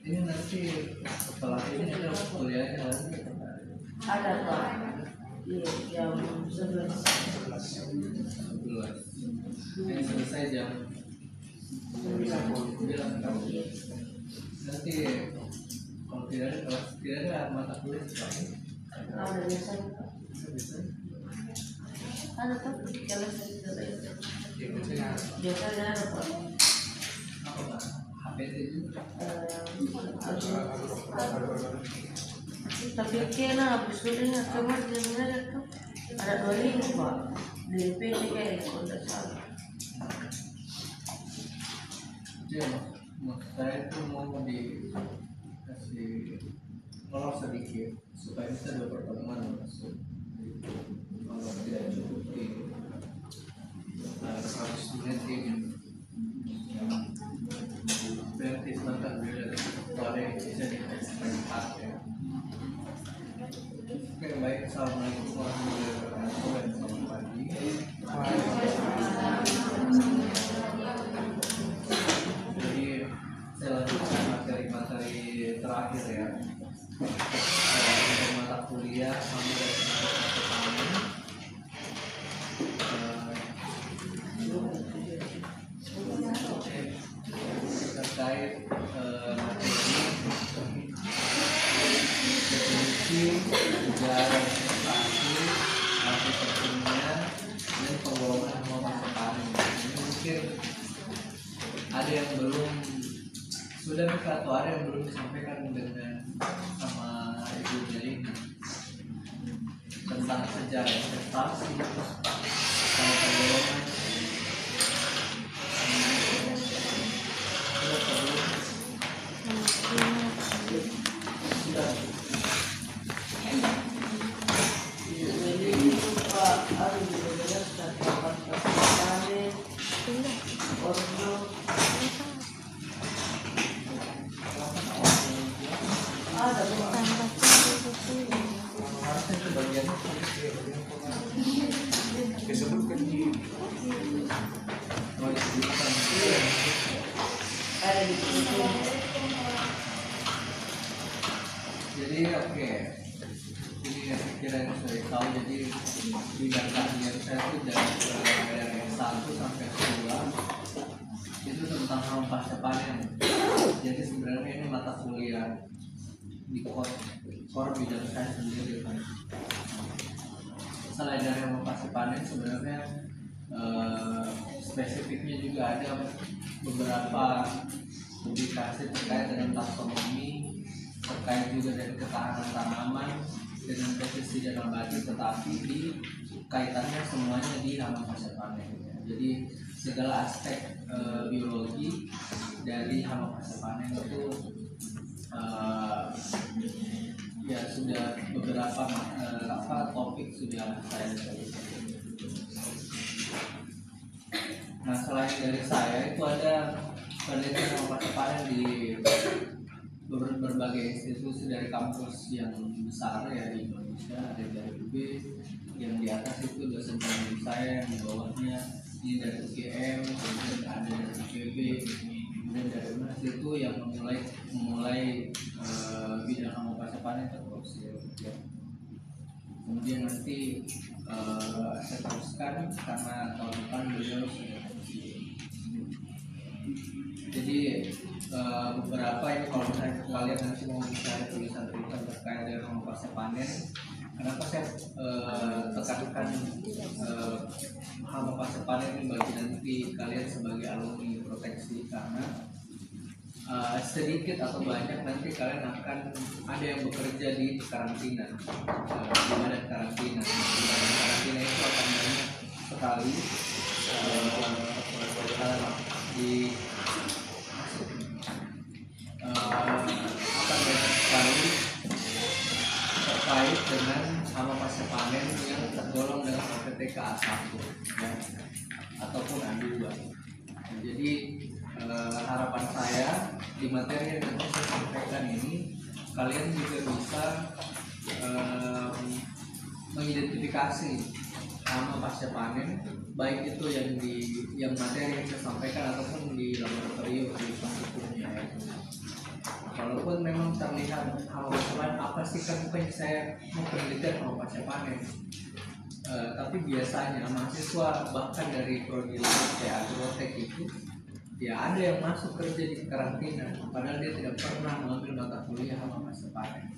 Ini nanti setelah ini ada kuliahnya lagi. Ada Pak. Iya, jam 11. Ini selesai jam 9 kamu. Nanti kalau tidak ada kelas, tidak ada mata kuliah seperti ini. Ada biasanya Pak. Bisa. Ada Pak. Kalau saya biasanya ada Pak. Apa Pak? HPT juga. Tapi kena habis sudah kemar ada tuh ada 2 Pak. DP kayak udah salah. Jadi maksud saya itu mau dikasih kolor sedikit supaya bisa ada pertemuan masuk. Kalau tidak cukup di 100 menit ini berarti sebentar beda dari bisa dikasih ya. Oke, baik. Assalamualaikum warahmatullahi wabarakatuh. Selamat pagi. Jadi saya lanjutkan materi-materi terakhir ya. Untuk mata kuliah kami dari terkait materi definisi sejarah investasi, arti pentingnya, dan pengelolaan masa panen. Ini mungkin ada yang belum sudah atau ada yang belum disampaikan dengan sama Ibu Jeli tentang sejarah investasi, sama pengelolaan. Jadi oke, ini sekiranya sudah tahu. Jadi bidang kajian saya itu dari yang 1 sampai 2 itu tentang hal pasca panen. Jadi sebenarnya ini mata kuliah di core bidang saya sendiri kan. Selain dari hal pasca panen sebenarnya spesifiknya juga ada beberapa publikasi terkait dengan taksonomi, terkait juga dari ketahanan tanaman dengan presisi dan nabati, tetapi di kaitannya semuanya di hama pasca panen. Jadi segala aspek biologi dari hama pasca panen itu ya sudah beberapa topik sudah saya selesai. Nah, selain dari saya itu ada penelitian hama pasca panen di berbagai institusi dari kampus yang besar ya di Indonesia. Ada dari UB, yang di atas itu dosen peneliti saya, yang di bawahnya ini dari UGM, kemudian ada dari IPB, kemudian dari UNAS itu yang memulai bidang hama pasca panen terus ya. Kemudian nanti saya teruskan karena tahun depan beliau sudah beberapa ini kalau misalnya kalian nanti mau mencari tulisan-tulisan terkait dengan hama pasca panen, kenapa saya tekankan hama pasca panen ini bagi nanti kalian sebagai alumni proteksi, karena sedikit atau banyak nanti kalian akan ada yang bekerja di karantina, di badan karantina. Di badan karantina itu akan banyak sekali di akan banyak sekali terkait dengan hama pasca panen yang tergolong dengan OPTK A1 ya, ataupun A2. Jadi harapan saya di materi yang nanti saya sampaikan ini kalian juga bisa mengidentifikasi hama pasca panen, baik itu yang materi yang saya sampaikan ataupun di laboratorium di praktikumnya ya. Walaupun memang terlihat hama pasca panen apa sih, kan bukan saya mau penelitian hama pasca panen, tapi biasanya mahasiswa bahkan dari prodi kayak agrotek itu ya ada yang masuk kerja di karantina padahal dia tidak pernah mengambil mata kuliah hama pasca panen.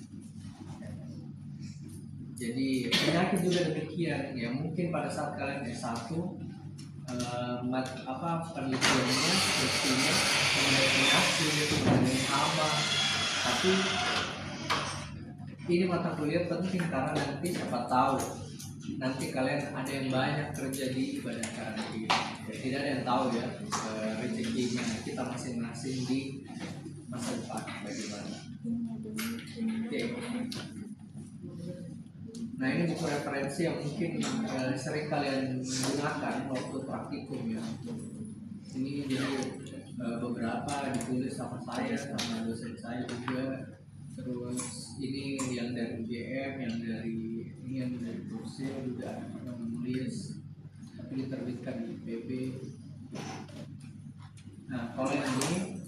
Jadi penyakit juga demikian ya, mungkin pada saat kalian S1 penelitiannya mestinya mengenai penyakit, mengenai hama, tapi ini mata kuliah penting karena nanti siapa tahu nanti kalian ada yang banyak kerja di badan karantina ya, tidak ada yang tahu ya rezekinya kita masing-masing di masa depan bagaimana. Oke. Nah ini buku referensi yang mungkin sering kalian gunakan waktu praktikum ya. Ini jadi beberapa ditulis sama saya, sama dosen saya juga. Terus ini yang dari UGM, yang dari Dosen juga ada menulis, tapi diterbitkan di IPB. Nah kalau yang ini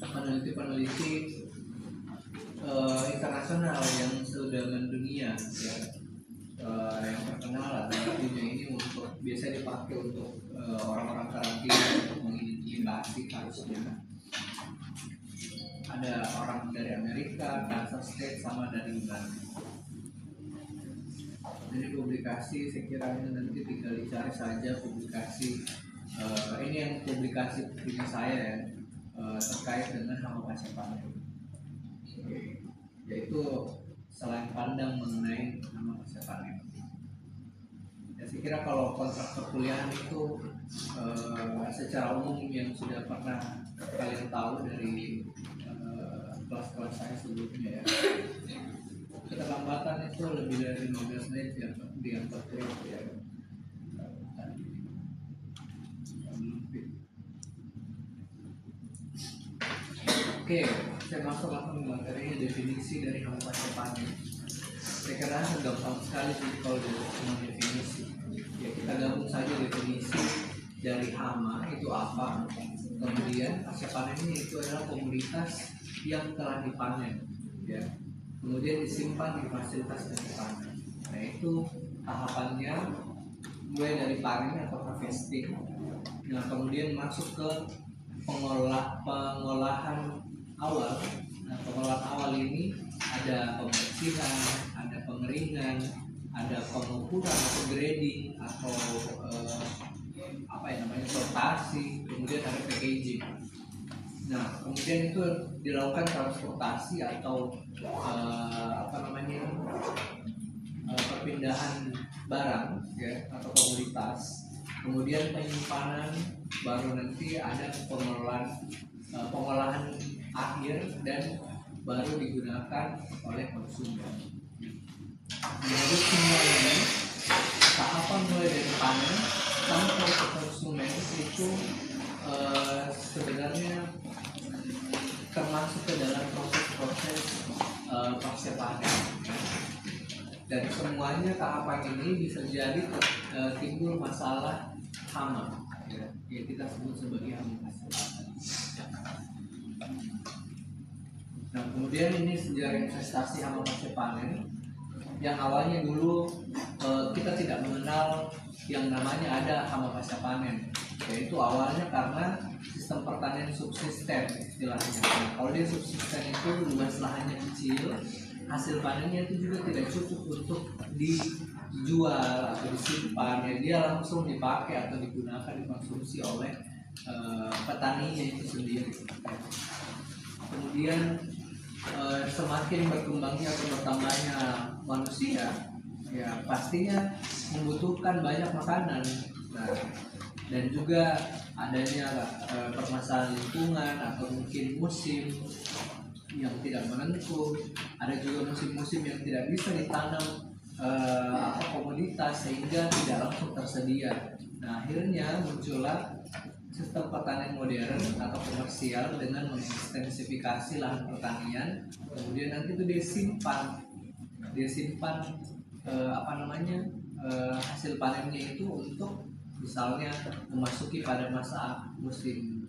peneliti-peneliti internasional yang sudah mendunia ya, yang terkenal di dunia ini untuk biasa dipakai untuk orang-orang karantina untuk mengidentifikasi kasusnya. Ada orang dari Amerika, Kansas State, sama dari Belanda. Jadi publikasi saya kira ini nanti tinggal dicari saja publikasi. Ini yang publikasi punya saya ya, terkait dengan hama pasca panen. Yaitu selain pandang mengenai hama pasca panen. Ya, saya kira kalau kontrak perkuliahan itu secara umum yang sudah pernah kalian tahu dari kelas-kelas saya sebelumnya ya, keterlambatan itu lebih dari 15 menit di antar ya. Oke, saya masuk langsung ke materinya, definisi dari hama pasca panen. Saya kira gampang sekali sih kalau cuma definisi. Ya kita gabung saja definisi dari hama itu apa. Kemudian pasca panen ini itu adalah komoditas yang telah dipanen, ya. Kemudian disimpan di fasilitas penyimpanan. Nah itu tahapannya mulai dari panen atau harvesting. Nah kemudian masuk ke pengolahan awal. Nah pengolahan awal ini ada pembersihan, ada pengeringan, ada pengukuran atau grading atau sortasi, kemudian ada packaging. Nah kemudian itu dilakukan transportasi atau perpindahan barang ya atau komoditas. Kemudian penyimpanan, baru nanti ada pengolahan akhir dan baru digunakan oleh konsumen. Menurut semua ini, tahapan mulai dari panen sampai ke konsumen itu sebenarnya termasuk ke dalam proses-proses pasca panen. Dan semuanya tahapan ini bisa jadi timbul masalah hama ya, yang kita sebut sebagai hama pasca panen. Nah kemudian ini sejarah investasi hama pasca panen yang awalnya dulu kita tidak mengenal yang namanya ada hama pasca panen. Yaitu awalnya karena sistem pertanian subsisten istilahnya. Nah, kalau dia subsisten itu luas lahannya kecil, hasil panennya itu juga tidak cukup untuk dijual atau disimpan, ya dia langsung dipakai atau digunakan dikonsumsi oleh petaninya itu sendiri. Kemudian semakin berkembangnya atau bertambahnya manusia, ya pastinya membutuhkan banyak makanan. Nah, dan juga adanya permasalahan lingkungan atau mungkin musim yang tidak menentu. Ada juga musim-musim yang tidak bisa ditanam komoditas sehingga tidak langsung tersedia. Nah, akhirnya muncullah sistem pertanian modern atau komersial dengan mengekstensifikasi lahan pertanian, kemudian nanti itu dia simpan hasil panennya itu untuk misalnya memasuki pada masa musim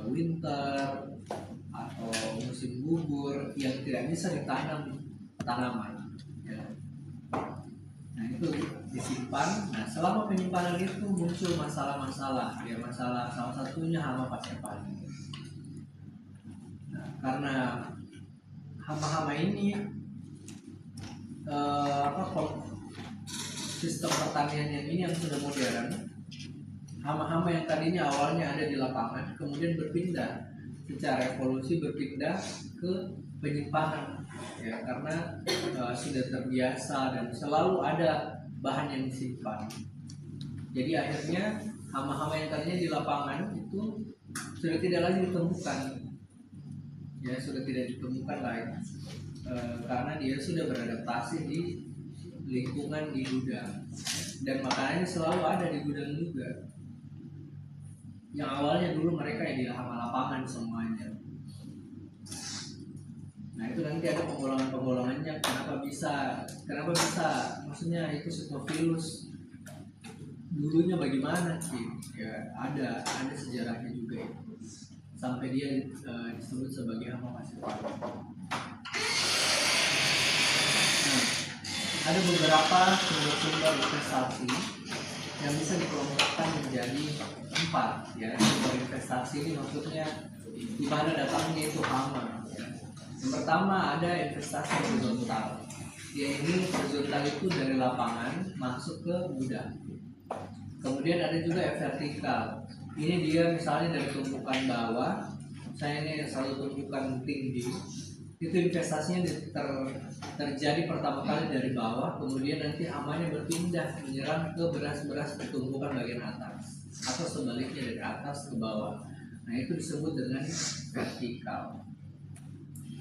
winter atau musim gugur yang tidak bisa ditanam tanaman, ya. Nah, itu disimpan. Nah, selama penyimpanan itu muncul masalah-masalah, ya masalah salah satunya hama pasca panen. Nah, karena hama-hama ini sistem pertanian yang ini yang sudah modern, hama-hama yang tadinya awalnya ada di lapangan kemudian berpindah secara evolusi ke penyimpanan, ya karena sudah terbiasa dan selalu ada bahan yang disimpan. Jadi akhirnya hama-hama yang tadinya di lapangan itu sudah tidak lagi ditemukan, ya sudah tidak ditemukan lagi karena dia sudah beradaptasi di lingkungan di gudang dan makanannya selalu ada di gudang juga. Yang awalnya dulu mereka yang di hama lapangan semuanya. Nah, itu nanti ada penggolongannya kenapa bisa maksudnya itu Sitophilus dulunya bagaimana sih, ya ada sejarahnya juga itu sampai dia disebut sebagai hama pasca panen. Nah, ada beberapa sumber investasi yang bisa dikelompokkan menjadi 4, ya. Sumber investasi ini maksudnya di mana datangnya itu hama, ya. Yang pertama ada investasi horizontal. Ya, ini horizontal itu dari lapangan masuk ke gudang. Kemudian ada juga vertikal. Ini dia misalnya dari tumpukan bawah, saya ini selalu tumpukan tinggi. Itu investasinya terjadi pertama kali dari bawah, kemudian nanti hamanya berpindah menyerang ke beras-beras pertumbukan bagian atas atau sebaliknya dari atas ke bawah. Nah, itu disebut dengan vertikal.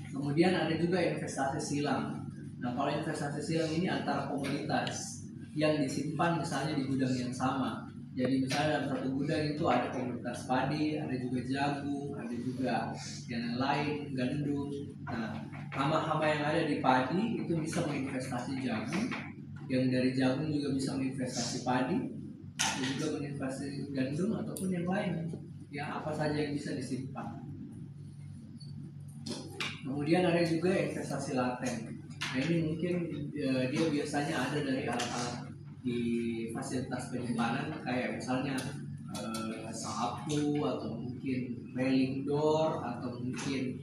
Kemudian ada juga investasi silang. Nah, kalau investasi silang ini antara komoditas yang disimpan misalnya di gudang yang sama. Jadi misalnya dalam satu gudang itu ada komoditas padi, ada juga jagung, ada juga yang lain, gandum. Nah, hama-hama yang ada di padi itu bisa menginvestasi jagung, yang dari jagung juga bisa menginvestasi padi, dan juga menginvestasi gandum ataupun yang lain, ya apa saja yang bisa disimpan. Kemudian ada juga investasi laten. Nah, ini mungkin dia biasanya ada dari alat-alat di fasilitas penyimpanan kayak misalnya sapu atau mungkin railing door atau mungkin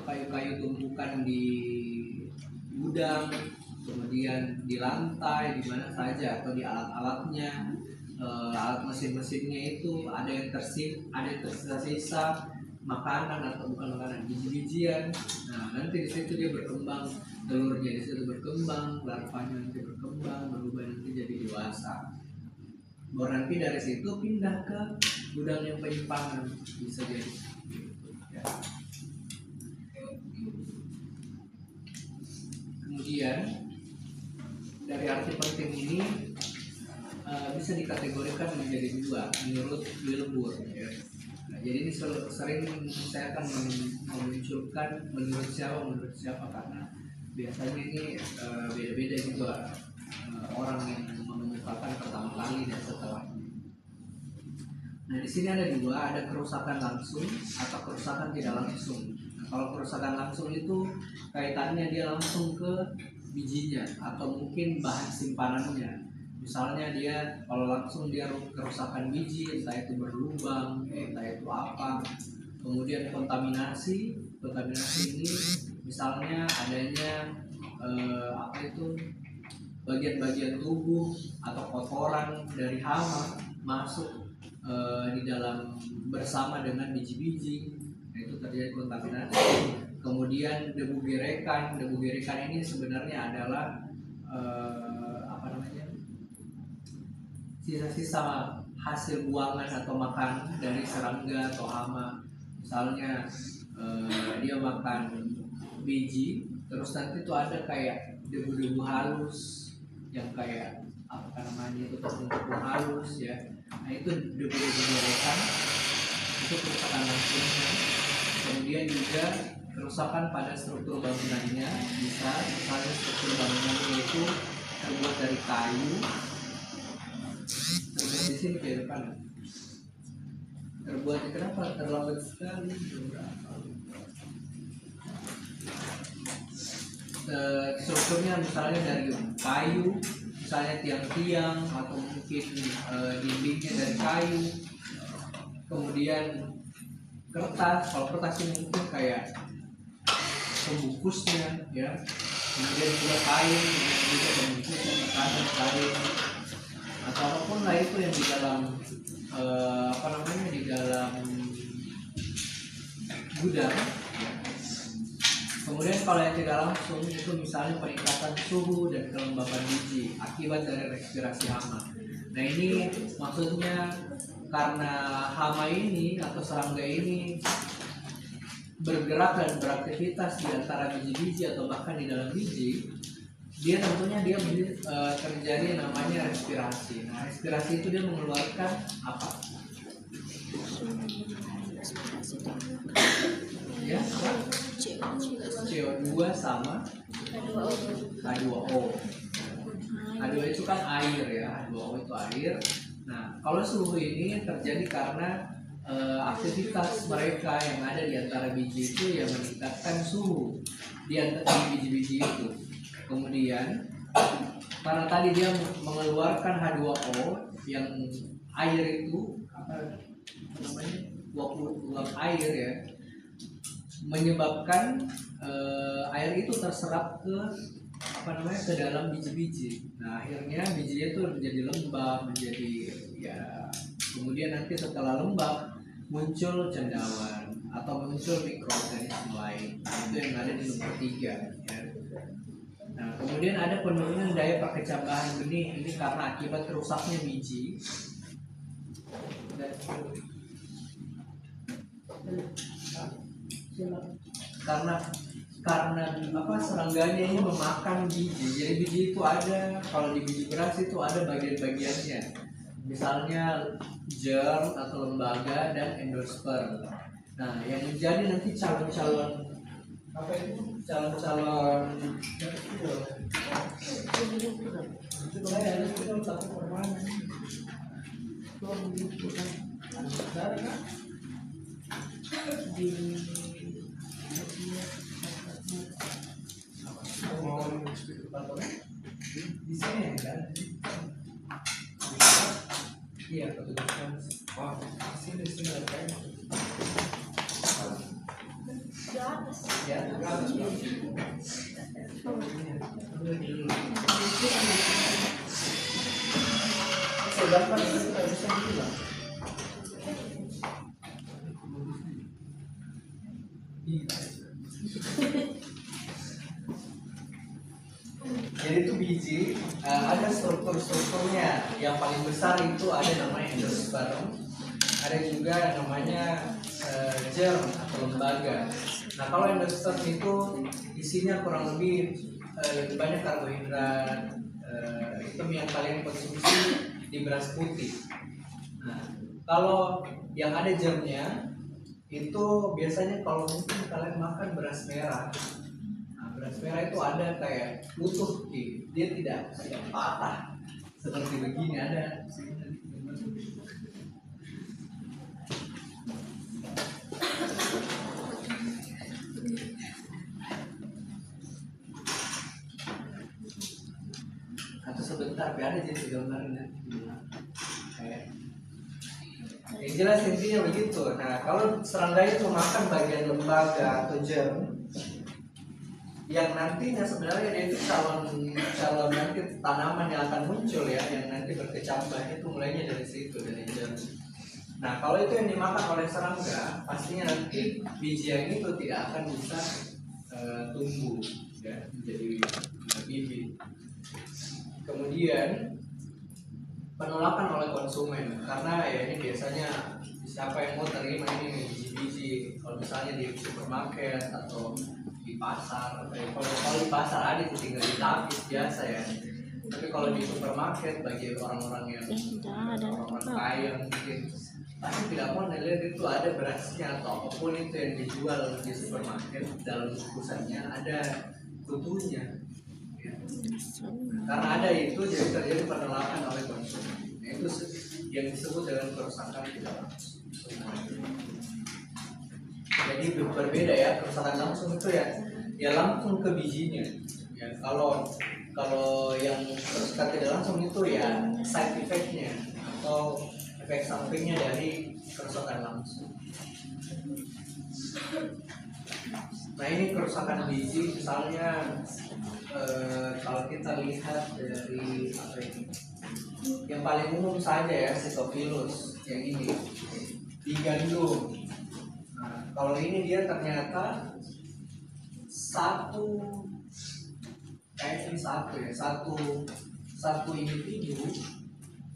kayu-kayu tumpukan di gudang, kemudian di lantai di mana saja atau di alat-alatnya, alat mesin-mesinnya itu ada yang tersisa makanan atau bukan makanan, biji-bijian. Nah, nanti di situ dia berkembang, telurnya di situ berkembang, larvanya nanti berkembang, berubah nanti jadi dewasa. Baru nanti dari situ pindah ke gudang yang penyimpanan, bisa jadi. Ya. Kemudian dari arti penting ini bisa dikategorikan menjadi 2 menurut Wilbur, ya. Nah, jadi ini sering saya akan memunculkan menurut siapa karena biasanya ini beda-beda juga orang yang mengemukakan pertama kali dan setelahnya. Nah, di sini ada 2, ada kerusakan langsung atau kerusakan tidak langsung. Nah, kalau kerusakan langsung itu kaitannya dia langsung ke bijinya atau mungkin bahan simpanannya. Misalnya dia kalau langsung dia kerusakan biji, entah itu berlubang, entah itu apa. Kemudian kontaminasi ini misalnya adanya apa itu bagian-bagian tubuh atau kotoran dari hama masuk di dalam bersama dengan biji-biji, nah, itu terjadi kontaminasi. Kemudian debu gerekan ini sebenarnya adalah apa namanya, sisa-sisa hasil buangan atau makan dari serangga atau hama. Misalnya dia makan biji, terus nanti tuh ada kayak debu-debu halus yang kayak apa namanya itu tepung-tepung halus ya. Nah itu debu-debu gerekan, itu kerusakan langsungnya. Kemudian juga kerusakan pada struktur bangunannya, bisa misalnya struktur bangunannya itu terbuat dari kayu. Terbuat di sini ke depan. Terbuat kenapa terlambat sekali? Strukturnya misalnya dari kayu, misalnya tiang-tiang atau mungkin dindingnya dari kayu. Kemudian kertas, kalau kertas ini mungkin kayak pembungkusnya ya. Kemudian juga kain, juga pembungkusnya makanan kain atau apapun lah itu yang di dalam apa namanya, di dalam gudang ya. Kemudian kalau yang tidak langsung itu misalnya peningkatan suhu dan kelembapan biji akibat dari respirasi hama. Nah ini maksudnya karena hama ini atau serangga ini bergerak dan beraktivitas di antara biji-biji atau bahkan di dalam biji, dia tentunya dia terjadi namanya respirasi. Nah respirasi itu dia mengeluarkan apa? Ya, apa? CO2 sama H2O. H2O itu kan air ya, H2O itu air. Nah, kalau suhu ini terjadi karena aktivitas mereka yang ada di antara biji itu yang meningkatkan suhu di antara biji-biji itu. Kemudian karena tadi dia mengeluarkan H2O yang air itu apa namanya, uap air ya, menyebabkan air itu terserap ke apa namanya, ke dalam biji-biji. Nah akhirnya bijinya itu menjadi lembab, menjadi ya, kemudian nanti setelah lembab muncul cendawan atau muncul mikroorganisme lain. Itu yang ada di nomor 3 ya. Nah kemudian ada penurunan daya perkecambahan benih, ini karena akibat rusaknya biji. Karena apa, serangganya ini memakan biji. Jadi biji itu ada, kalau di biji beras itu ada bagian-bagiannya, misalnya germ atau lembaga dan endosperm. Nah yang menjadi nanti calon-calon apa itu, calon-calon itu ada satu permanen di sini ya kan? Iya kebetulan. Wah, sini ada kain. Ya, sedangkan itu tidak bisa dibilang. Jadi itu biji ada strukturnya. Yang paling besar itu ada namanya endosperm, ada juga namanya germ atau lembaga. Nah kalau endosperm itu isinya kurang lebih banyak karbohidrat, itu yang kalian konsumsi di beras putih. Nah kalau yang ada germnya itu biasanya kalau mungkin kalian makan beras merah. Beras merah itu ada kayak utuh, dia tidak patah seperti begini, ada. Atau sebentar tapi ada jadi gambarnya kayak yang jelas intinya begitu. Nah kalau serangga itu makan bagian lembaga atau germ yang nantinya sebenarnya dia itu calon nanti tanaman yang akan muncul ya, yang nanti berkecambah itu mulainya dari situ, dari germ. Nah kalau itu yang dimakan oleh serangga, pastinya nanti biji yang itu tidak akan bisa tumbuh ya, menjadi bibit. Kemudian penolakan oleh konsumen, karena ya ini biasanya siapa yang mau terima ini biji-biji kalau misalnya di supermarket atau di pasar. Kalau di pasar ada itu tinggal ditapis biasa ya, tapi kalau di supermarket bagi orang-orang yang orang kaya mungkin pasti tidak mau lihat itu ada berasnya atau apapun itu yang dijual di supermarket dalam bungkusannya ada kutunya ya. Karena ada itu jadi terjadi penolakan oleh konsumen. Nah, itu yang disebut dengan kerusakan tidak langsung. Jadi berbeda ya, kerusakan langsung itu ya langsung ke bijinya. Ya kalau yang kerusakan tidak langsung itu ya side effect-nya atau efek sampingnya dari kerusakan langsung. Nah ini kerusakan biji misalnya kalau kita lihat dari apa ini, yang paling umum saja ya Pseudophilus yang ini di gandum. Nah, kalau ini dia ternyata satu individu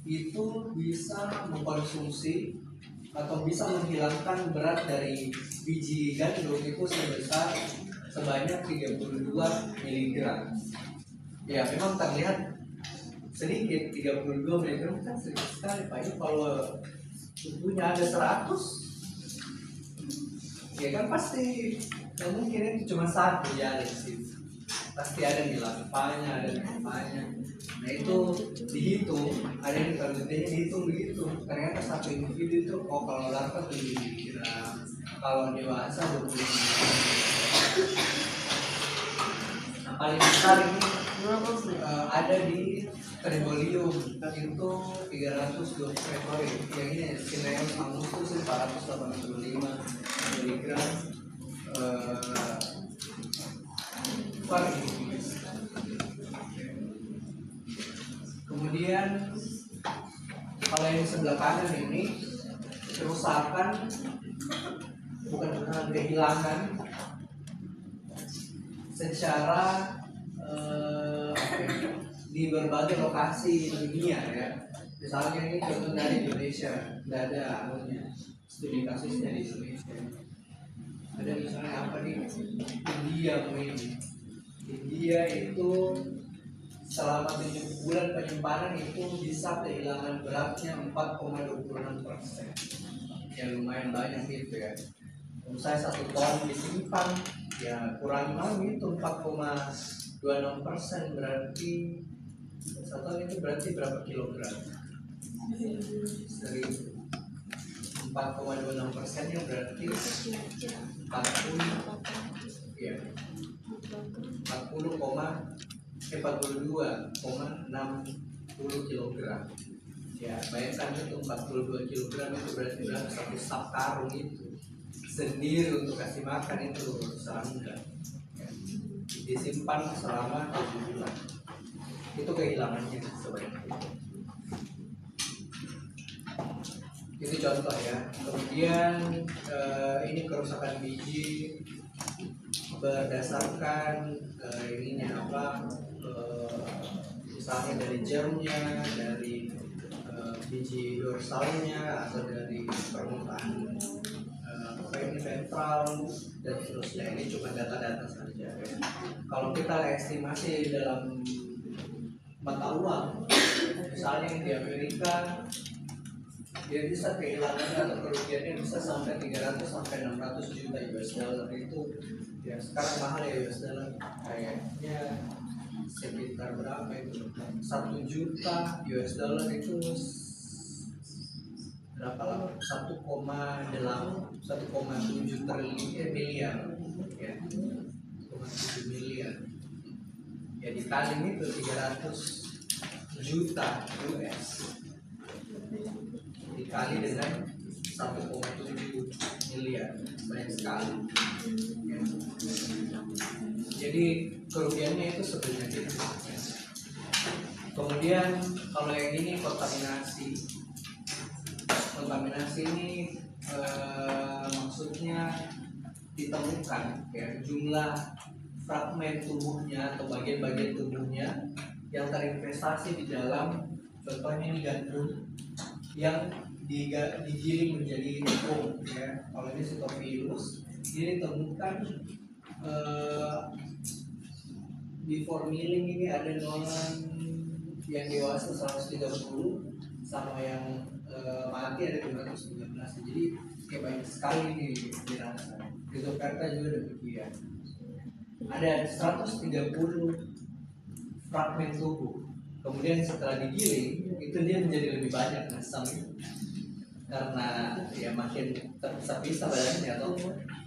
itu bisa mengkonsumsi atau bisa menghilangkan berat dari biji gandum itu sebesar sebanyak 32 mg. Ya memang terlihat sedikit, 32 mg kan sedikit sekali Pak. Itu kalau tubuhnya ada 100 ya kan pasti mungkin itu cuma satu jari sih. Pasti ada di lampanya, ada di kepalanya. Nah itu dihitung, ada yang penelitiannya dihitung begitu. Ternyata satu individu itu kalau larva 7 mg, kalau dewasa 20 mg. Nah paling besar ini ada di Tribolium itu 320 yang ini Cineus Angustius 485 mg per individu. Kemudian kalau yang sebelah kanan ini kerusakan bukan kehilangan secara di berbagai lokasi dunia ya. Misalnya ini contoh dari Indonesia, tidak ada studi kasusnya di Indonesia. Ada misalnya apa nih? India itu selama 7 bulan penyimpanan itu bisa kehilangan beratnya 4,26%. Ya lumayan banyak gitu ya. Kalau saya 1 ton disimpan ya kurang itu 4,26%, berarti 1 ton itu berarti berapa kilogram? 4,26%-nya berarti 42,60 kilogram. Ya, bayangkan itu 42 kilogram itu berarti satu sak karung itu sendiri untuk kasih makan itu serangga. Ya, disimpan selama 7 bulan. Itu kehilangannya sebanyak itu. Itu contoh ya. Kemudian ini kerusakan biji berdasarkan ininya apa, misalnya dari germnya, dari biji dorsalnya atau dari permukaan apa ini ventral dan seterusnya. Ini cuma data-data saja ya. Kalau kita estimasi dalam mata uang, misalnya yang di Amerika dia bisa kehilangannya atau kerugiannya bisa sampai 300 sampai 600 juta US dollar. Itu ya sekarang mahal ya US dollar, kayaknya sekitar berapa itu, 1 juta US dollar itu berapa lah, 1,7 miliar ya, 1,7 miliar ya, dikali itu 300 juta US dikali dengan 1,7 miliar, banyak sekali. Ya. Jadi kerugiannya itu sebenarnya itu. Kemudian kalau yang ini kontaminasi. Kontaminasi ini maksudnya ditemukan ya jumlah fragmen tubuhnya atau bagian-bagian tubuhnya yang terinvestasi di dalam, contohnya ini gandum yang digiling menjadi tepung ya. Kalau ini Sitophilus, ini ditemukan di formilin ini ada nolan yang dewasa 130 sama yang mati ada 213. Jadi kayak banyak sekali nih dirasa. Rhizoperta juga demikian. Ada 130 fragmen tubuh. Kemudian setelah digiling itu dia menjadi lebih banyak asam karena ya makin terpisah-pisah badannya atau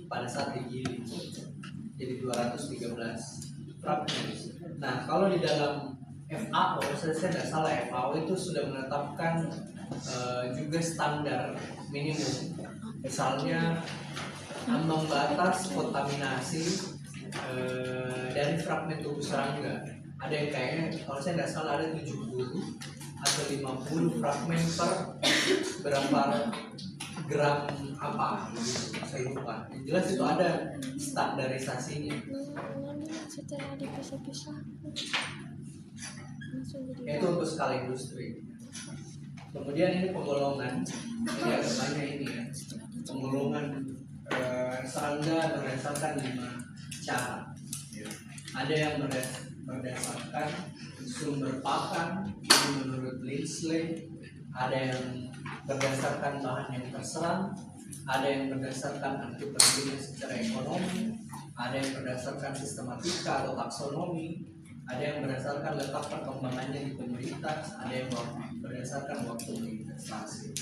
pada saat digiling. Jadi 213 fragmen. Nah kalau di dalam FAO, saya tidak salah, FAO itu sudah menetapkan juga standar minimum. Misalnya ambang batas kontaminasi dari fragmen tubuh serangga. Ada yang kayaknya kalau saya tidak salah ada 70 atau 50 fragmen per berapa gram apa gitu. Saya lupa. Yang jelas itu ada standarisasinya. Setelah dipisah-pisah Itu untuk skala industri. Kemudian ini penggolongan, ini agak banyak ini ya. Penggolongan serangga berdasarkan 5 cara. Ya. Ada yang berdasarkan sumber pakan, ini menurut Lindsley. Ada yang berdasarkan bahan yang terserang, ada yang berdasarkan arti pentingnya secara ekonomi, ada yang berdasarkan sistematika atau taksonomi, ada yang berdasarkan letak perkembangannya di komunitas, ada yang berdasarkan waktu investasi.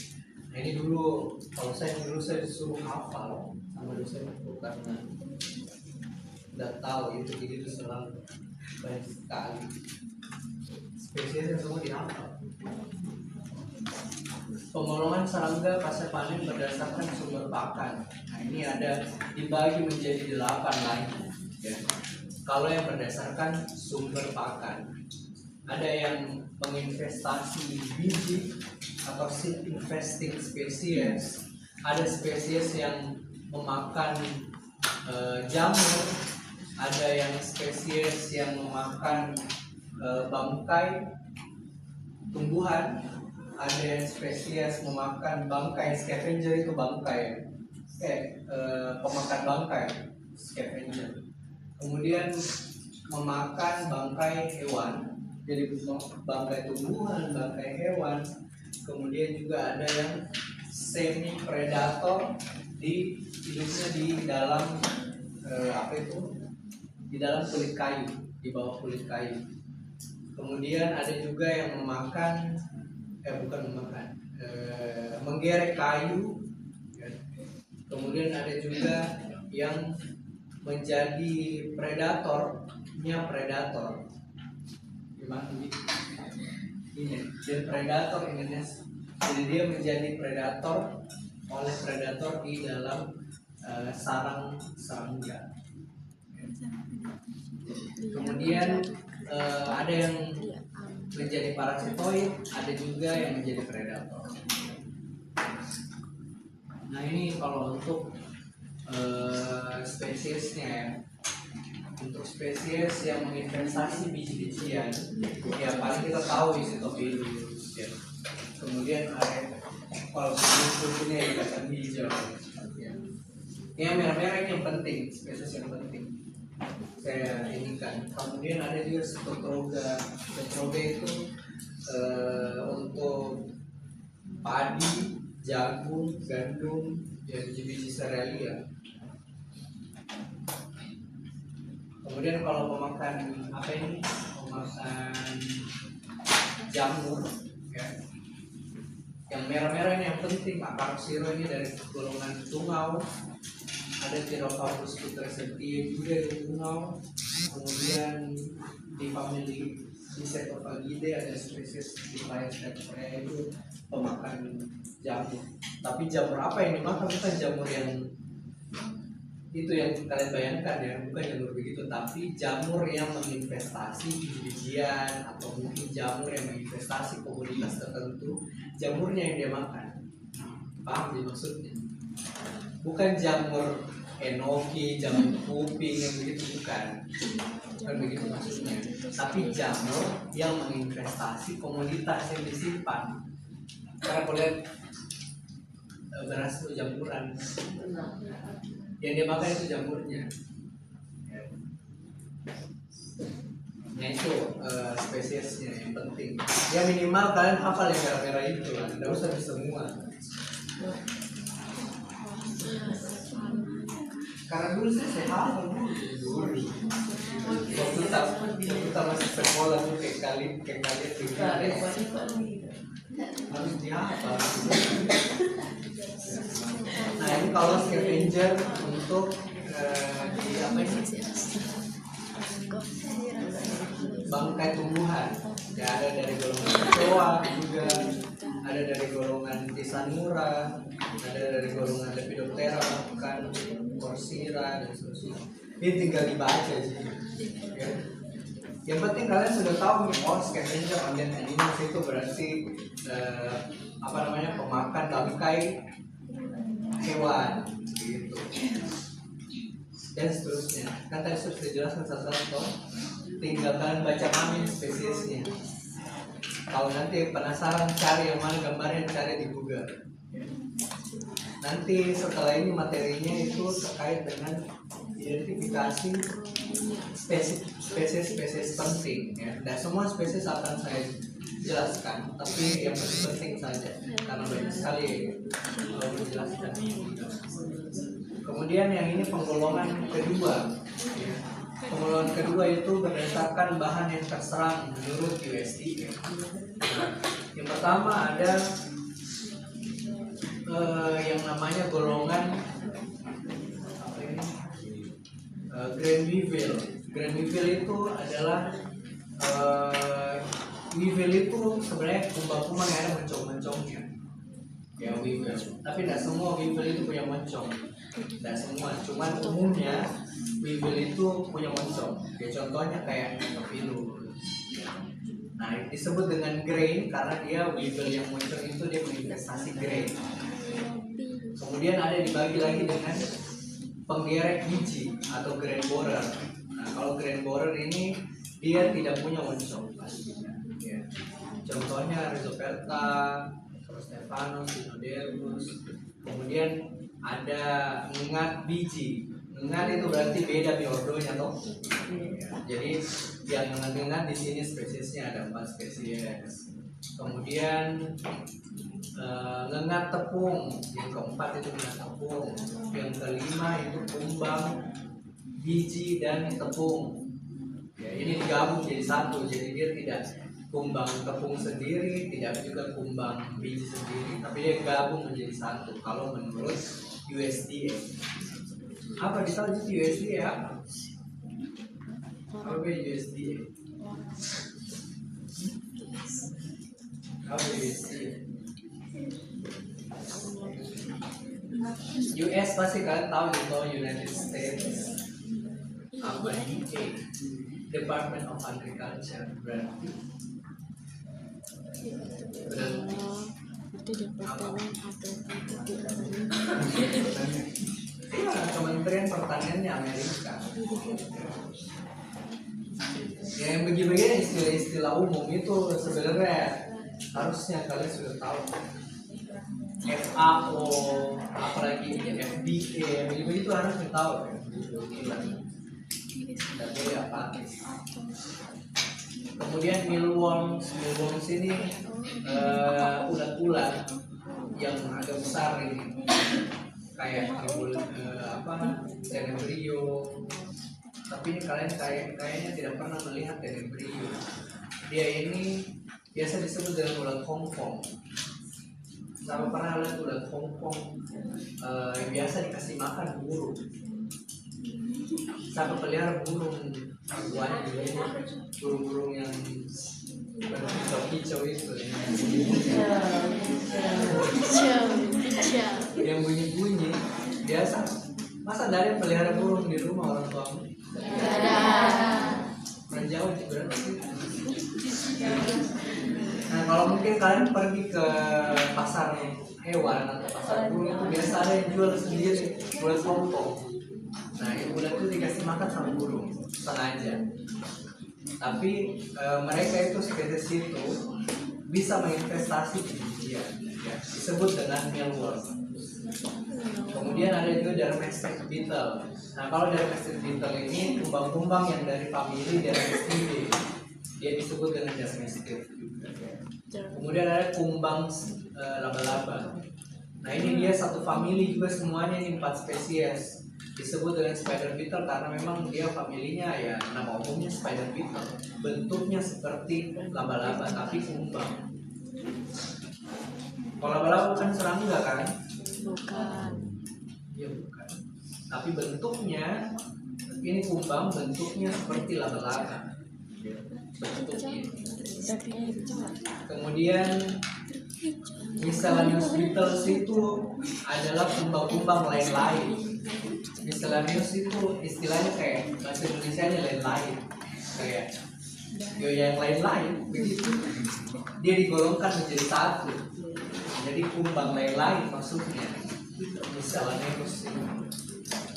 Nah ini dulu, kalau saya disuruh hafal sama dosen itu karena udah tahu itu, jadi itu selalu banyak sekali spesiesnya semua dihafal. Pengolongan serangga pasca panen berdasarkan sumber pakan. Nah ini ada dibagi menjadi 8 lagi. Ya. Kalau yang berdasarkan sumber pakan, ada yang menginvestasi biji atau seed investing spesies. Ada spesies yang memakan jamur, ada yang spesies yang memakan bangkai tumbuhan, ada yang spesies memakan bangkai scavenger, itu bangkai pemakan bangkai scavenger. Kemudian memakan bangkai hewan, jadi bangkai tumbuhan, bangkai hewan. Kemudian juga ada yang semi predator, hidupnya di dalam di dalam kulit kayu, di bawah kulit kayu. Kemudian ada juga yang memakan menggerek kayu. Kemudian ada juga yang menjadi predatornya predator. Gimana ini? Dan predator ini, jadi dia menjadi predator oleh predator di dalam sarang serangga. Kemudian ada yang menjadi parasitoid, ada juga yang menjadi predator. Nah ini kalau untuk spesiesnya ya. Untuk spesies yang menginvestasi biji-bijian, ya paling kita tahu Sitophilus ya. Kemudian ada kalau sebelumnya yang kacang hijau ya. Yang merah-merah ini yang penting, spesies yang penting saya ini kan. Kemudian ada juga Sitotroga. Sitotroga itu untuk padi, jagung, gandum, ya biji-biji serealia. Kemudian kalau memakan memakan jamur ya. Yang merah-merah ini yang penting, Akaroxyro ini dari golongan tungau. Ada Thyrocarpus putrescentia juga di tungau. Kemudian di famili di Cetophagidae ada spesies Diphyes camphorea itu pemakan jamur. Tapi jamur apa yang dimakan? Bukan jamur yang itu yang kalian bayangkan ya, bukan jamur begitu, tapi jamur yang menginvestasi biji-bijian atau mungkin jamur yang menginvestasi komoditas tertentu, jamurnya yang dia makan. Paham sih maksudnya? Bukan jamur enoki, jamur kuping yang begitu, bukan begitu maksudnya. Tapi jamur yang menginvestasi komoditas yang disimpan. Karena boleh beras itu jamuran, yang dia makan itu jamurnya. Nah itu spesiesnya yang penting. Ya minimal kalian hafal yang merah-merah itu lah, tidak usah di semua. Karena dulu saya hafal dulu. Waktu kita masih sekolah tuh kayak kalian harus dihafal. Nah ini kalau scavenger untuk di apa ini? Bangkai tumbuhan. Ya ada dari golongan kecoa juga, ada dari golongan Tisanura, ada dari golongan Lepidoptera, bahkan Corsira dan seterusnya. Ini tinggal dibaca sih. Ya. Yang penting kalian sudah tahu nih, oh scavenger organ animals itu berarti pemakan bangkai hewan gitu. Dan seterusnya. Kan tadi sudah dijelaskan satu-satu. Tinggal kalian baca amin spesiesnya. Kalau nanti penasaran cari yang mana gambarnya, cari di Google. Nanti setelah ini materinya itu terkait dengan identifikasi spesies penting ya. Dan semua spesies akan saya jelaskan, tapi yang penting saja karena banyak sekali menjelaskan. Kemudian yang ini penggolongan kedua ya. Penggolongan kedua itu berdasarkan bahan yang terserang menurut USDA. Yang pertama ada yang namanya golongan apa ini? Grain weevil itu adalah weevil itu sebenarnya kumbang-kumbang yang ada moncong-moncongnya. Ya weevil. Tapi tidak semua weevil itu punya moncong. Tidak semua. Cuman umumnya weevil itu punya moncong. Ya contohnya kayak Papilus. Nah disebut dengan grain karena dia weevil yang moncong itu dia menginvestasi grain. Kemudian ada dibagi lagi dengan penggerek biji atau grain borer. Nah kalau grain borer ini dia tidak punya moncong pastinya. Ya. Contohnya Rhizoperta, Stephanus, Sinodermus. Kemudian ada ngengat biji. Ngengat itu berarti beda biordonya toh. Ya. Jadi yang ngengat di sini spesiesnya ada 4 spesies. Kemudian ngengat tepung, yang keempat itu ngengat tepung, yang kelima itu kumbang, biji dan tepung. Ya, ini digabung jadi satu, jadi dia tidak kumbang tepung sendiri, tidak juga kumbang biji sendiri, tapi dia gabung menjadi satu. Kalau menurut USDA, apa kita lanjut USDA apa? Apa USDA? Apa USDA? US pasti kalian tahu itu United States. Apa DA? Department of Agriculture berarti Itu Departemen ya, Kementerian Pertaniannya Amerika. Ya, yang begini-begini istilah-istilah umum itu sebenarnya harusnya kalian sudah tahu. FAO, apalagi FDA, begitu harus tahu. Tapi apa? Kemudian mealworms ini ulat-ulat yang agak besar ini, kayak tenebrio. Tapi ini kalian kayaknya tidak pernah melihat tenebrio. Dia ini biasa disebut dengan ulat Hongkong. Sama pernah lihat ulat Hongkong yang biasa dikasih makan burung. sampai pelihara burung tuanya juga ini, burung-burung yang kicau itu yang bunyi-bunyi biasa. Masa dari pelihara burung di rumah orang tua? Ada. Orang Jawa juga. Nah kalau mungkin kalian pergi ke pasar hewan atau pasar burung itu biasa ada yang jual sendiri bulat pompong. Nah yang bulat itu dikasih makan sama burung sengaja. Tapi mereka itu spesies itu bisa menginvestasi di dia, ya, disebut dengan mealworm. Kemudian ada juga Dermestic beetle. Nah kalau Dermestic beetle ini kumbang-kumbang yang dari famili Dermestidae, dia disebut dengan Dermestic. Kemudian ada kumbang laba-laba. Nah ini dia satu famili juga semuanya, ini 4 spesies. Disebut dengan spider beetle karena memang dia familinya ya nama umumnya spider beetle. Bentuknya seperti laba-laba tapi kumbang. Kalau laba-laba bukan serangga kan? Bukan. Ya bukan. Tapi bentuknya ini kumbang, bentuknya seperti laba-laba. Bentuknya. Kemudian Miscellaneous beetles itu adalah kumbang-kumbang lain-lain. Miscellaneous itu istilahnya kayak bahasa Indonesia-nya lain-lain, kayak yang lain-lain begitu. Dia digolongkan menjadi satu, jadi kumbang lain-lain maksudnya. Miscellaneous.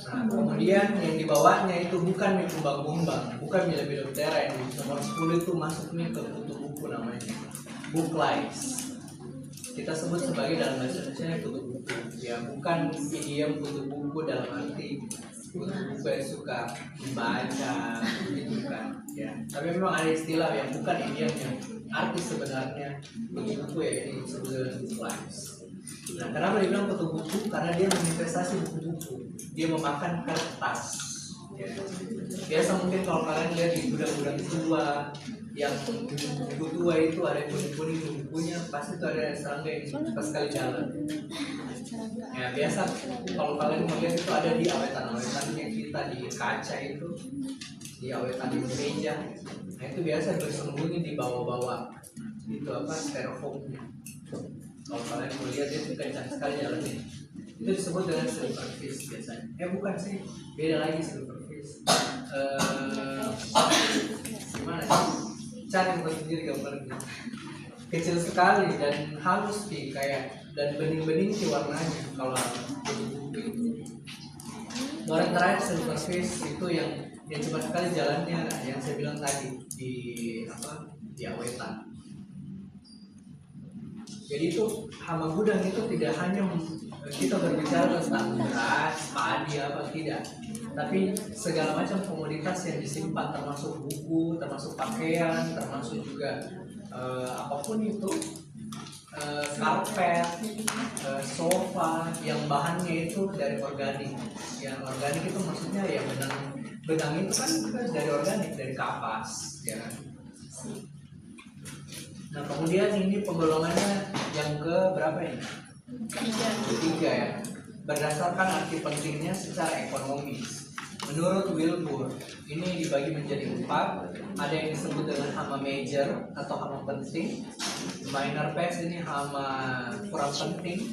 Nah, kemudian yang dibawanya itu bukan kumbang-kumbang, bukan Millepidoptera, yang nomor 10 itu masuknya ke kutu buku namanya book lice. Kita sebut sebagai dalam bahasa Indonesia kutu buku, ya bukan idiom kutu buku dalam arti kutu buku yang suka dibaca gitu kan, ya. Tapi memang ada istilah yang bukan idiomnya, arti sebenarnya kutu buku ya ini disebut dengan book lice. Nah, kenapa dibilang kutu buku? Karena dia menginvestasi buku-buku, dia memakan kertas. Ya. Biasa mungkin kalau kalian lihat di gudang-gudang tua, yang buku tua itu ada kuning-kuning bukunya, pasti itu ada serangga yang pas sekali jalan. Ya biasa kalau kalian melihat itu ada di awetan-awetannya kita di kaca itu, di awetan di meja. Nah itu biasa bersembunyi di bawah-bawah itu apa styrofoamnya. Kalau kalian melihat itu kencang sekali jalannya. Itu disebut dengan silverfish biasanya. Bukan sih, beda lagi silverfish. Gimana sih? Cari buat sendiri gambarnya. Kecil sekali dan halus sih kayak dan bening-bening sih warnanya kalau buku itu. Orang terakhir silverfish itu yang cepat sekali jalannya, yang saya bilang tadi di awetan. Jadi itu hama gudang itu tidak hanya kita berbicara tentang beras, padi apa tidak, tapi segala macam komoditas yang disimpan termasuk buku, termasuk pakaian, termasuk juga apapun itu, karpet, sofa yang bahannya itu dari organik. Yang organik itu maksudnya ya benang itu kan dari organik, dari kapas, ya kan. Nah kemudian ini penggolongannya yang ke berapa ini? Ketiga ya. Berdasarkan arti pentingnya secara ekonomis. Menurut Wilbur, ini dibagi menjadi 4. Ada yang disebut dengan hama major atau hama penting. Minor pest ini hama kurang penting.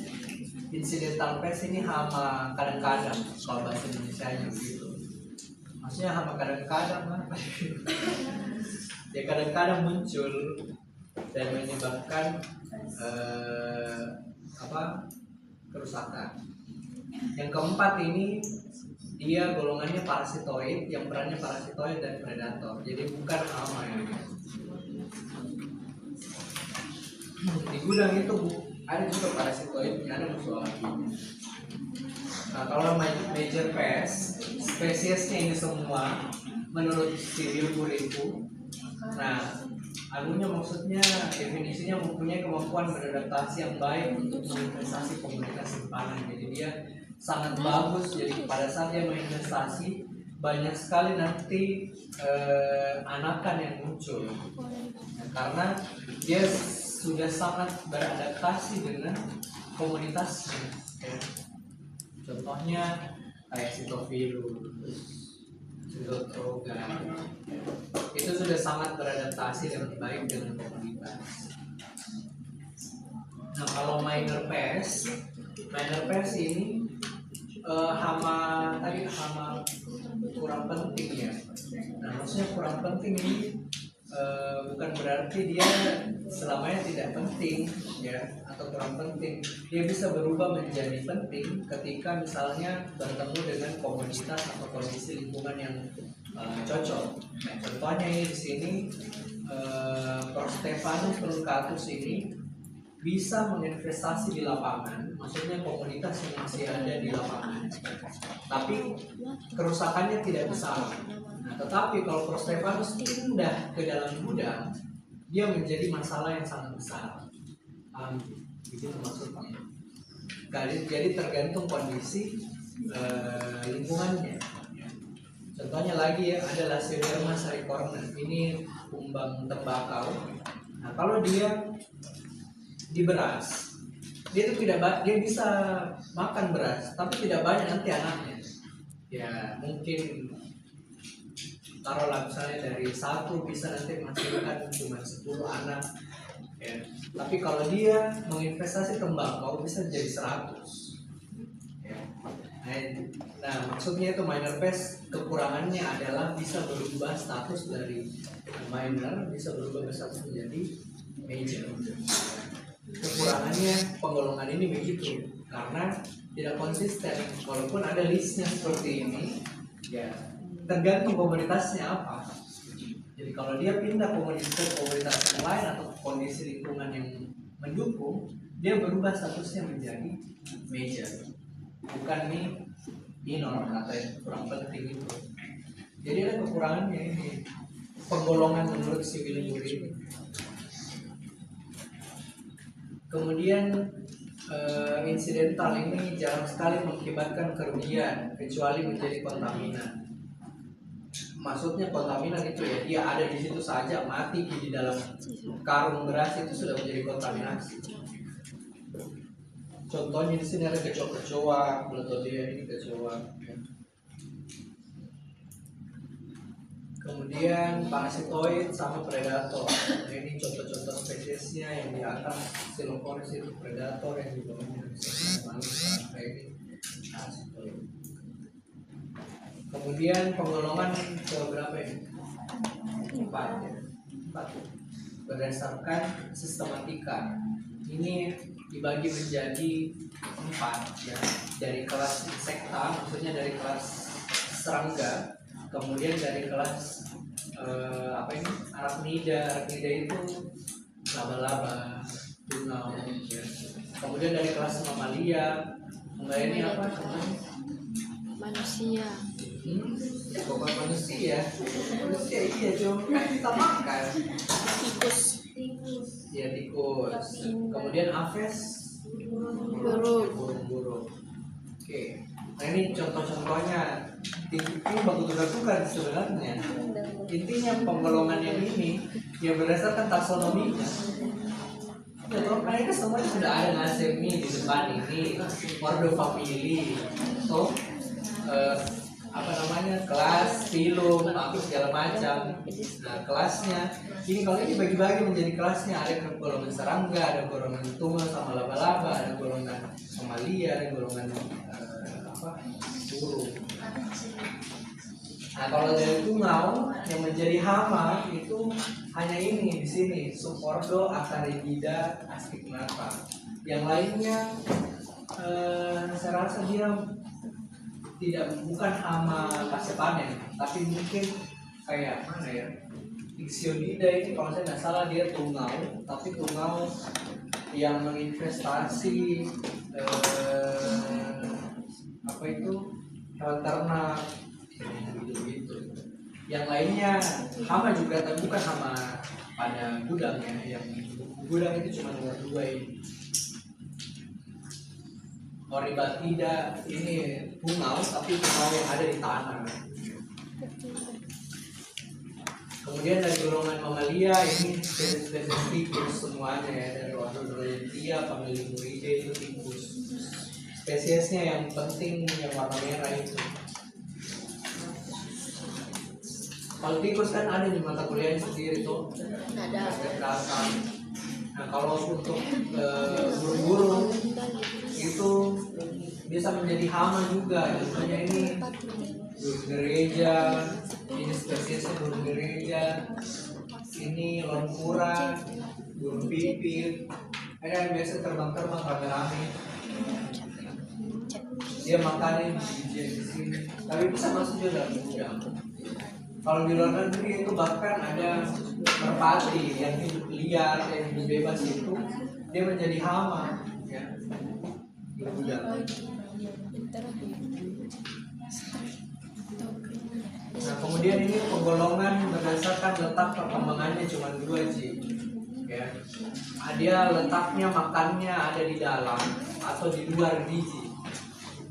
Incidental pest ini hama kadang-kadang, kalau bahasa Indonesia-nya begitu. Maksudnya hama kadang-kadang apa? Ya kadang-kadang muncul dan menyebabkan kerusakan. Yang keempat ini dia golongannya parasitoid, yang perannya parasitoid dan predator. Jadi bukan hama ya. Di gudang itu ada juga parasitoidnya, ada musuh lagi. Nah kalau major pest, spesiesnya ini semua menurut si Wilbur itu, nah anunya maksudnya definisinya mempunyai kemampuan beradaptasi yang baik untuk menginvestasi komunitas simpanan. Jadi dia sangat bagus. Jadi pada saat dia menginvestasi banyak sekali nanti anakan yang muncul, nah, karena dia sudah sangat beradaptasi dengan komunitasnya. Ya. Contohnya kayak Sitophilus, Zoetroga. Itu sudah sangat beradaptasi dengan baik dengan komunitas. Nah kalau minor pest ini hama kurang penting ya. Nah maksudnya kurang penting ini bukan berarti dia selamanya tidak penting ya atau kurang penting. Dia bisa berubah menjadi penting ketika misalnya bertemu dengan komunitas atau kondisi lingkungan yang cocok. Nah, contohnya ini di sini Prostephanus truncatus ini bisa menginvestasi di lapangan, maksudnya komunitas yang masih ada di lapangan, tapi kerusakannya tidak besar. Nah, tetapi kalau Prostephanus pindah ke dalam gudang, dia menjadi masalah yang sangat besar. Itu maksudnya. Jadi tergantung kondisi lingkungannya. Contohnya lagi ya, ada Lacioderma saricorna. Ini kumbang tembakau. Nah, kalau dia di beras, dia itu dia bisa makan beras, tapi tidak banyak nanti anaknya. Ya mungkin taruhlah misalnya dari 1 bisa nanti menghasilkan cuma 10 anak. Ya. Tapi kalau dia menginvestasi tembakau bisa jadi 100. Ya. Nah maksudnya itu minor pest kekurangannya adalah bisa berubah status dari minor, bisa berubah status menjadi major. Kekurangannya penggolongan ini begitu karena tidak konsisten. Walaupun ada listnya seperti ini, ya tergantung komunitasnya apa. Jadi kalau dia pindah komunitas yang lain atau kondisi lingkungan yang mendukung, dia berubah statusnya menjadi major, bukan minor atau yang kurang penting itu. Jadi ada kekurangannya ini penggolongan menurut si William ini. Kemudian insidental ini jarang sekali mengakibatkan kerugian kecuali menjadi kontaminan. Maksudnya kontaminan itu ya dia ada di situ saja mati di dalam karung beras itu sudah menjadi kontaminasi. Contohnya di sini ada kecoa-kecoa, Blottodia ini kecoa. Kemudian parasitoid sama predator. Nah, ini contoh-contoh spesiesnya yang di atas Silocoris itu predator, yang di bawahnya ini parasitoid. Kemudian penggolongan ke berapa ini? 4 ya. 4. Berdasarkan sistematika. Ini dibagi menjadi 4 ya. Dari kelas insekta, maksudnya dari kelas serangga. Kemudian dari kelas arachnida itu laba-laba, tuna ya. Kemudian dari kelas mamalia ini apa namanya? Manusia. Bukan manusia iya cuma kan kita makan. Tikus. Ya tikus. Kemudian aves, burung. Oke. Nah ini contoh-contohnya. Ini bagus juga sebenarnya. Intinya penggolongan yang ini ya berdasarkan taksonominya. Mereka semuanya sudah ada nasibnya di depan ini, ordo family, kelas, filum, apa segala macam. Nah kelasnya, ini kalau ini bagi-bagi menjadi kelasnya ada golongan serangga, ada golongan tuna sama laba-laba, ada golongan mamalia, ada golongan burung. Nah kalau dari tungau yang menjadi hama itu hanya ini di sini subordo Acarigida astigmata. Yang lainnya saya rasa dia bukan hama pasca panen, tapi mungkin kayak mana ya? Ixionida ini kalau saya nggak salah dia tungau, tapi tungau yang menginvestasi hewan ternak gitu. Yang lainnya hama juga, tapi bukan hama pada gudang ya. Yang gudang itu cuma 2 ini. Oribatida ini tungau, tapi tungau yang ada di tanah. Kemudian dari golongan mamalia ini spesies tikus semuanya ya, dari ordo Dolentia, famili Muridae itu tikus. Spesiesnya yang penting yang warna merah itu. Kalau tikus kan ada di mata kuliahnya sendiri tuh. Ada. Gerakan. Nah kalau untuk burung-burung itu bisa menjadi hama juga. Contohnya ini burung gereja, ini spesiesnya burung gereja, ini longkura, burung pipit. Ada yang biasa terbang-terbang rame-rame. Dia makannya di sini, tapi bisa masuk juga dalam gudang. Kalau di luar negeri itu bahkan ada merpati yang hidup liar, yang hidup bebas itu dia menjadi hama, ya, di gudang. Nah kemudian ini penggolongan berdasarkan letak perkembangannya cuma 2 Ji, ya. Dia letaknya makannya ada di dalam atau di luar biji,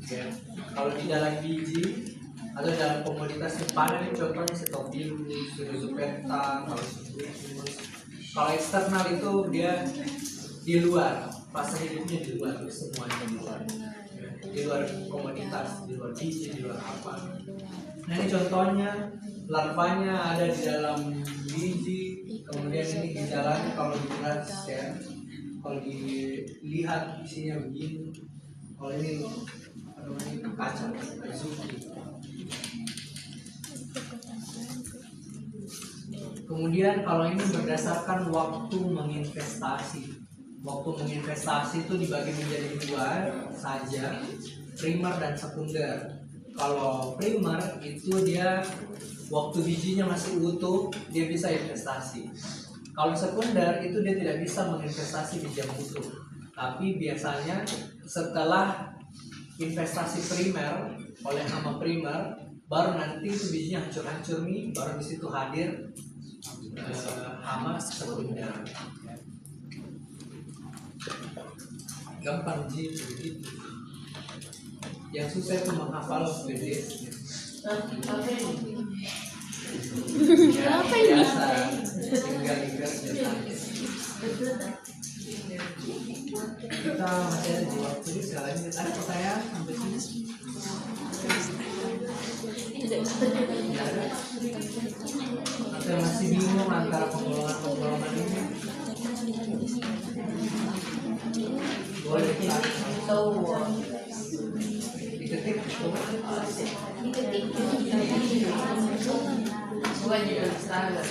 ya. Kalau di dalam biji atau dalam komoditas simpanan ini contohnya Setophilus, Pseudoxyleta, kalau eksternal itu dia di luar, fase hidupnya di luar, semuanya di luar, ya. Di luar komoditas, di luar biji, di luar apa. Nah ini contohnya larvanya ada di dalam biji, kemudian ini gejalanya kalau dilihat ya, kalau dilihat isinya begini, kalau ini kacang, zuki. Kemudian kalau ini berdasarkan waktu menginvestasi. Waktu menginvestasi itu dibagi menjadi 2 saja, primer dan sekunder. Kalau primer itu dia waktu bijinya masih utuh, dia bisa investasi. Kalau sekunder itu dia tidak bisa menginvestasi biji yang utuh. Tapi biasanya setelah investasi primer oleh hama primer, baru nanti itu bijinya hancur-hancur nih, baru di situ hadir hama sekunder. Gampang Ji begitu. Yang susah itu menghafal spesies. Ya, biasa. Tinggal ingat biasa. Kita masih ada di waktu ini, sekali ada pertanyaan sampai sini. Ya, ada. Atau masih bingung antara penggolongan ini? Boleh kita diketik. Bukan juga standar.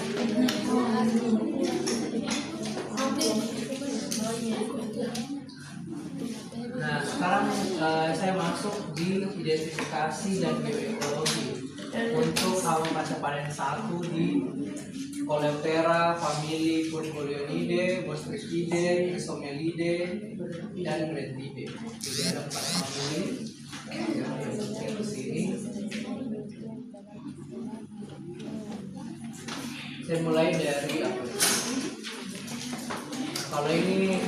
Nah, sekarang saya masuk di identifikasi dan bioekologi untuk hama pasca panen 1 di Coleoptera, famili Purpureonidae, Bostrichidae, Isomelidae, dan Brentidae. Jadi ada 4 famili yang di sini. Saya mulai dari apa? Kalau ini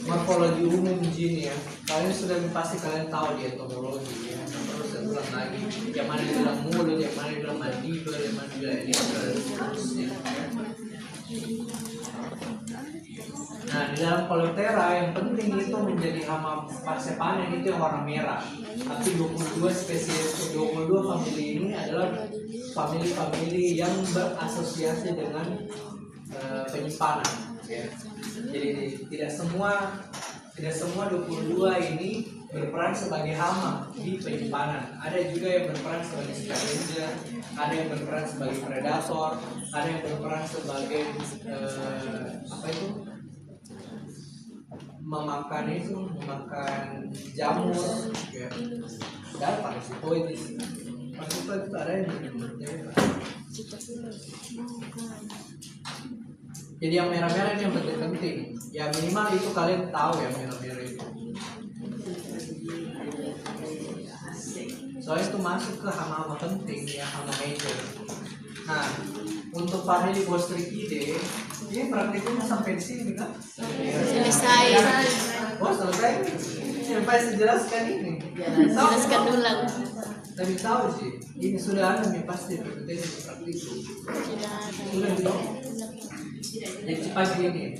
morfologi umum jin ya. Kalian sudah pasti kalian tahu di entomologi ya. Terus saya ulang lagi. Yang mana dibilang mulut, yang mana dibilang mandibel, yang mana dibilang ini seterusnya. Nah di dalam Coleoptera yang penting itu menjadi hama pasca panen itu yang warna merah. Tapi 22 spesies, 22 famili ini adalah famili-famili yang berasosiasi dengan penyimpanan. Ya. Jadi tidak semua 22 ini berperan sebagai hama di penyimpanan. Ada juga yang berperan sebagai scavenger, ada yang berperan sebagai predator, ada yang berperan sebagai memakan jamur, ya. Dan parasitoides. Parasitoides itu ada yang jadi yang merah-merah ini yang penting-penting. Ya minimal itu kalian tahu ya merah-merah itu. Soalnya itu masuk ke hama-hama penting ya, hama major. Nah, untuk famili Bostrichidae ini praktiknya sampai di sini kan? Selesai. Oh selesai. Sampai saya jelaskan ini. Jelaskan ulang. Tapi tahu sih, ini sudah ada nih pasti berarti praktik. Sudah gitu. Jadi cepat gini.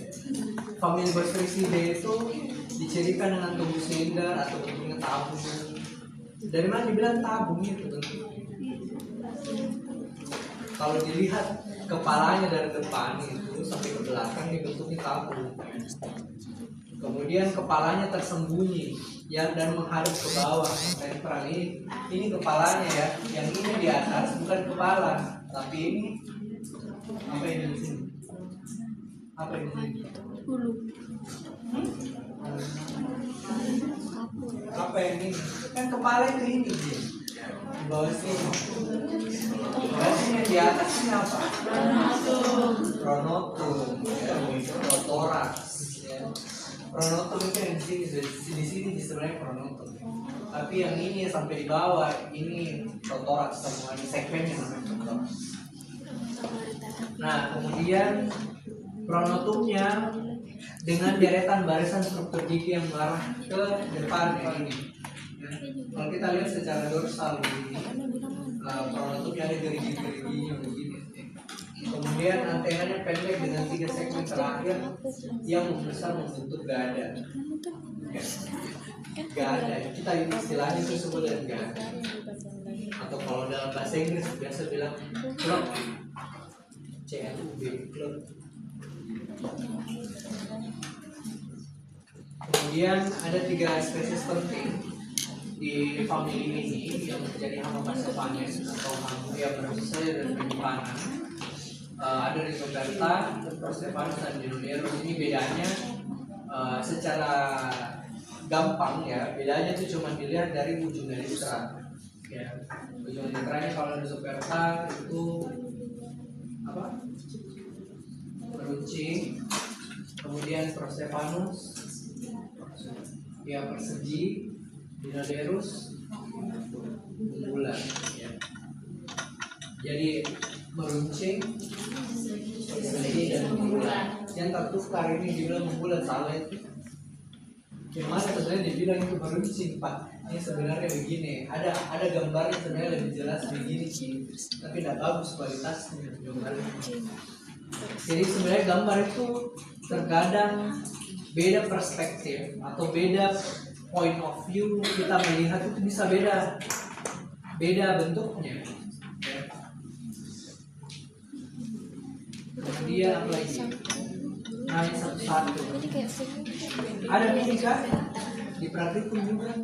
Famili Bostrichidae itu dicirikan dengan tubuh silinder atau bentuknya tabung. Dari mana dibilang tabung itu? kalau dilihat kepalanya dari depan itu sampai ke belakang ini bentuknya tabung. Kemudian kepalanya tersembunyi ya dan menghadap ke bawah. Dan perang ini kepalanya ya, yang ini di atas bukan kepala, tapi ini apa ini di sini? Apa ini? Bulu. Apa yang ini? Kan kepala itu ini dia. Di bawah sini. Berarti yang di atas ini apa? Pronotum, ya, protoraks. Ya. Pronotum itu yang di sini sebenarnya pronotum. Tapi yang ini sampai di bawah ini protoraks, semua di segmennya namanya protoraks. Nah, kemudian pronotumnya dengan deretan barisan struktur gigi yang mengarah ke depan ini. Ya. Kalau kita lihat secara dorsal ini, pronotumnya ada gerigi-geriginya begini. Kemudian antenanya pendek dengan 3 segmen terakhir yang membesar membentuk gada. Ya. Gada, kita istilahnya itu disebut dengan gada. Atau kalau dalam bahasa Inggris biasa bilang club, CLUB, club. Kemudian ada 3 spesies penting di famili ini yang menjadi hama panen atau hama yang berasal dari penyimpanan. Ada Rhizoberta, Prosophanus dan Dinoderus. Ini bedanya secara gampang ya, bedanya itu cuma dilihat dari ujung elektra. Ya, ujung elektranya kalau Rhizoberta itu apa? Meruncing. Kemudian Prosophanus ya persegi, Dinoderus unggulan ya. Jadi meruncing, persegi dan unggulan. Yang tertukar ini dibilang unggulan salah itu. Yang mana sebenarnya dibilang itu meruncing Pak. Ini sebenarnya begini. Ada gambar yang sebenarnya lebih jelas begini sih. Tapi tidak bagus kualitasnya gambarnya. Jadi sebenarnya gambar itu terkadang beda perspektif atau beda point of view kita melihat itu bisa beda bentuknya. Kemudian apa lagi? Nah, satu-satu. Ada ini kan? Diperhatikan juga.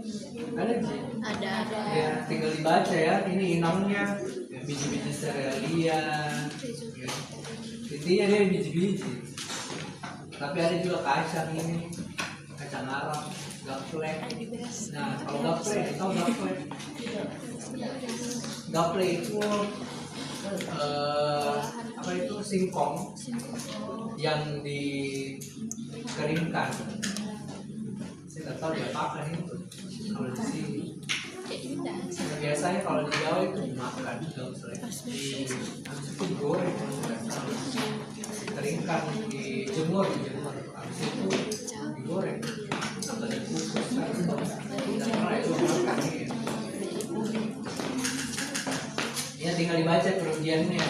Ada sih. Ada. Ya, tinggal dibaca ya. Ini inangnya biji-biji serealia. Ya. Intinya dia biji-biji. Tapi ada juga kacang ini, kacang Arab, gaplek. Nah, kalau gaplek, tahu gaplek? Gaplek itu apa itu singkong yang dikeringkan. Saya tidak tahu diapakan itu kalau di sini. Biasanya kalau di Jawa itu dimakan, habis itu digoreng, dikeringkan, dijemur, habis itu digoreng atau dikukus. Dan kalau itu makan ya tinggal dibaca kerugiannya.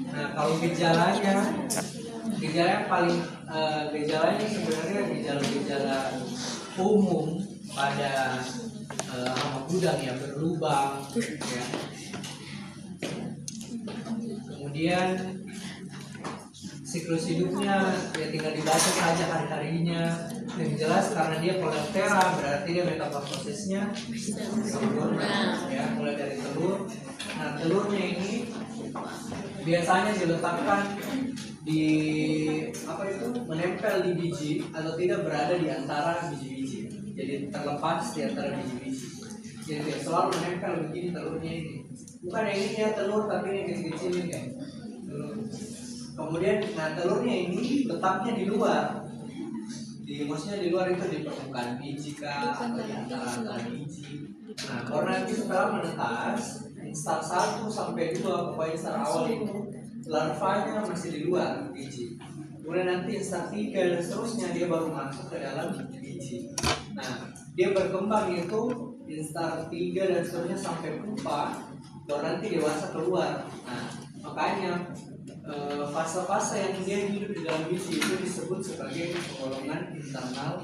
Nah, kalau gejalanya paling gejalanya sebenarnya gejala umum pada hama gudang yang berlubang ya. Kemudian siklus hidupnya ya tinggal dibaca saja hari-harinya. Yang jelas karena dia Coleoptera berarti dia metamorfosisnya sempurna ya, mulai dari telur. Nah, telurnya ini biasanya diletakkan di apa itu menempel di biji atau tidak berada di antara biji-biji. Jadi terlepas di antara biji-biji. Jadi dia selalu menempel begini telurnya ini. Bukan yang ini ya telur tapi yang kecil-kecil ini kan. Kemudian nah telurnya ini letaknya di luar. Maksudnya di luar itu di permukaan biji kah atau di antara biji. Nah, kalau nanti setelah menetas instar 1 sampai 2 pokoknya instar awal itu larvanya masih di luar biji. Kemudian nanti instar 3 dan seterusnya dia baru masuk ke dalam biji. Nah, dia berkembang itu instar 3 dan seterusnya sampai pupa, baru nanti dewasa keluar. Nah, makanya fase-fase yang dia hidup di dalam biji itu disebut sebagai golongan internal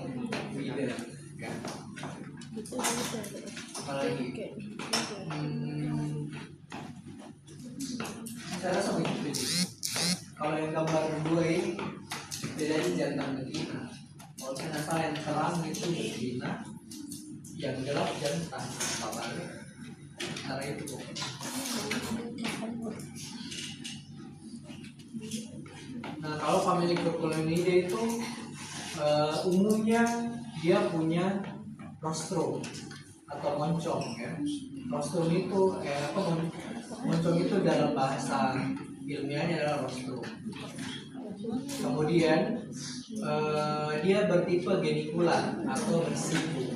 feeder. Ya. Apalagi? Saya yang gelap jantan, kabarnya cara itu. Nah kalau famili Coculonidae itu umumnya dia punya rostrum atau moncong ya. Rostrum itu moncong itu dalam bahasa ilmiahnya adalah rostrum. Kemudian dia bertipe genikular atau bersiku.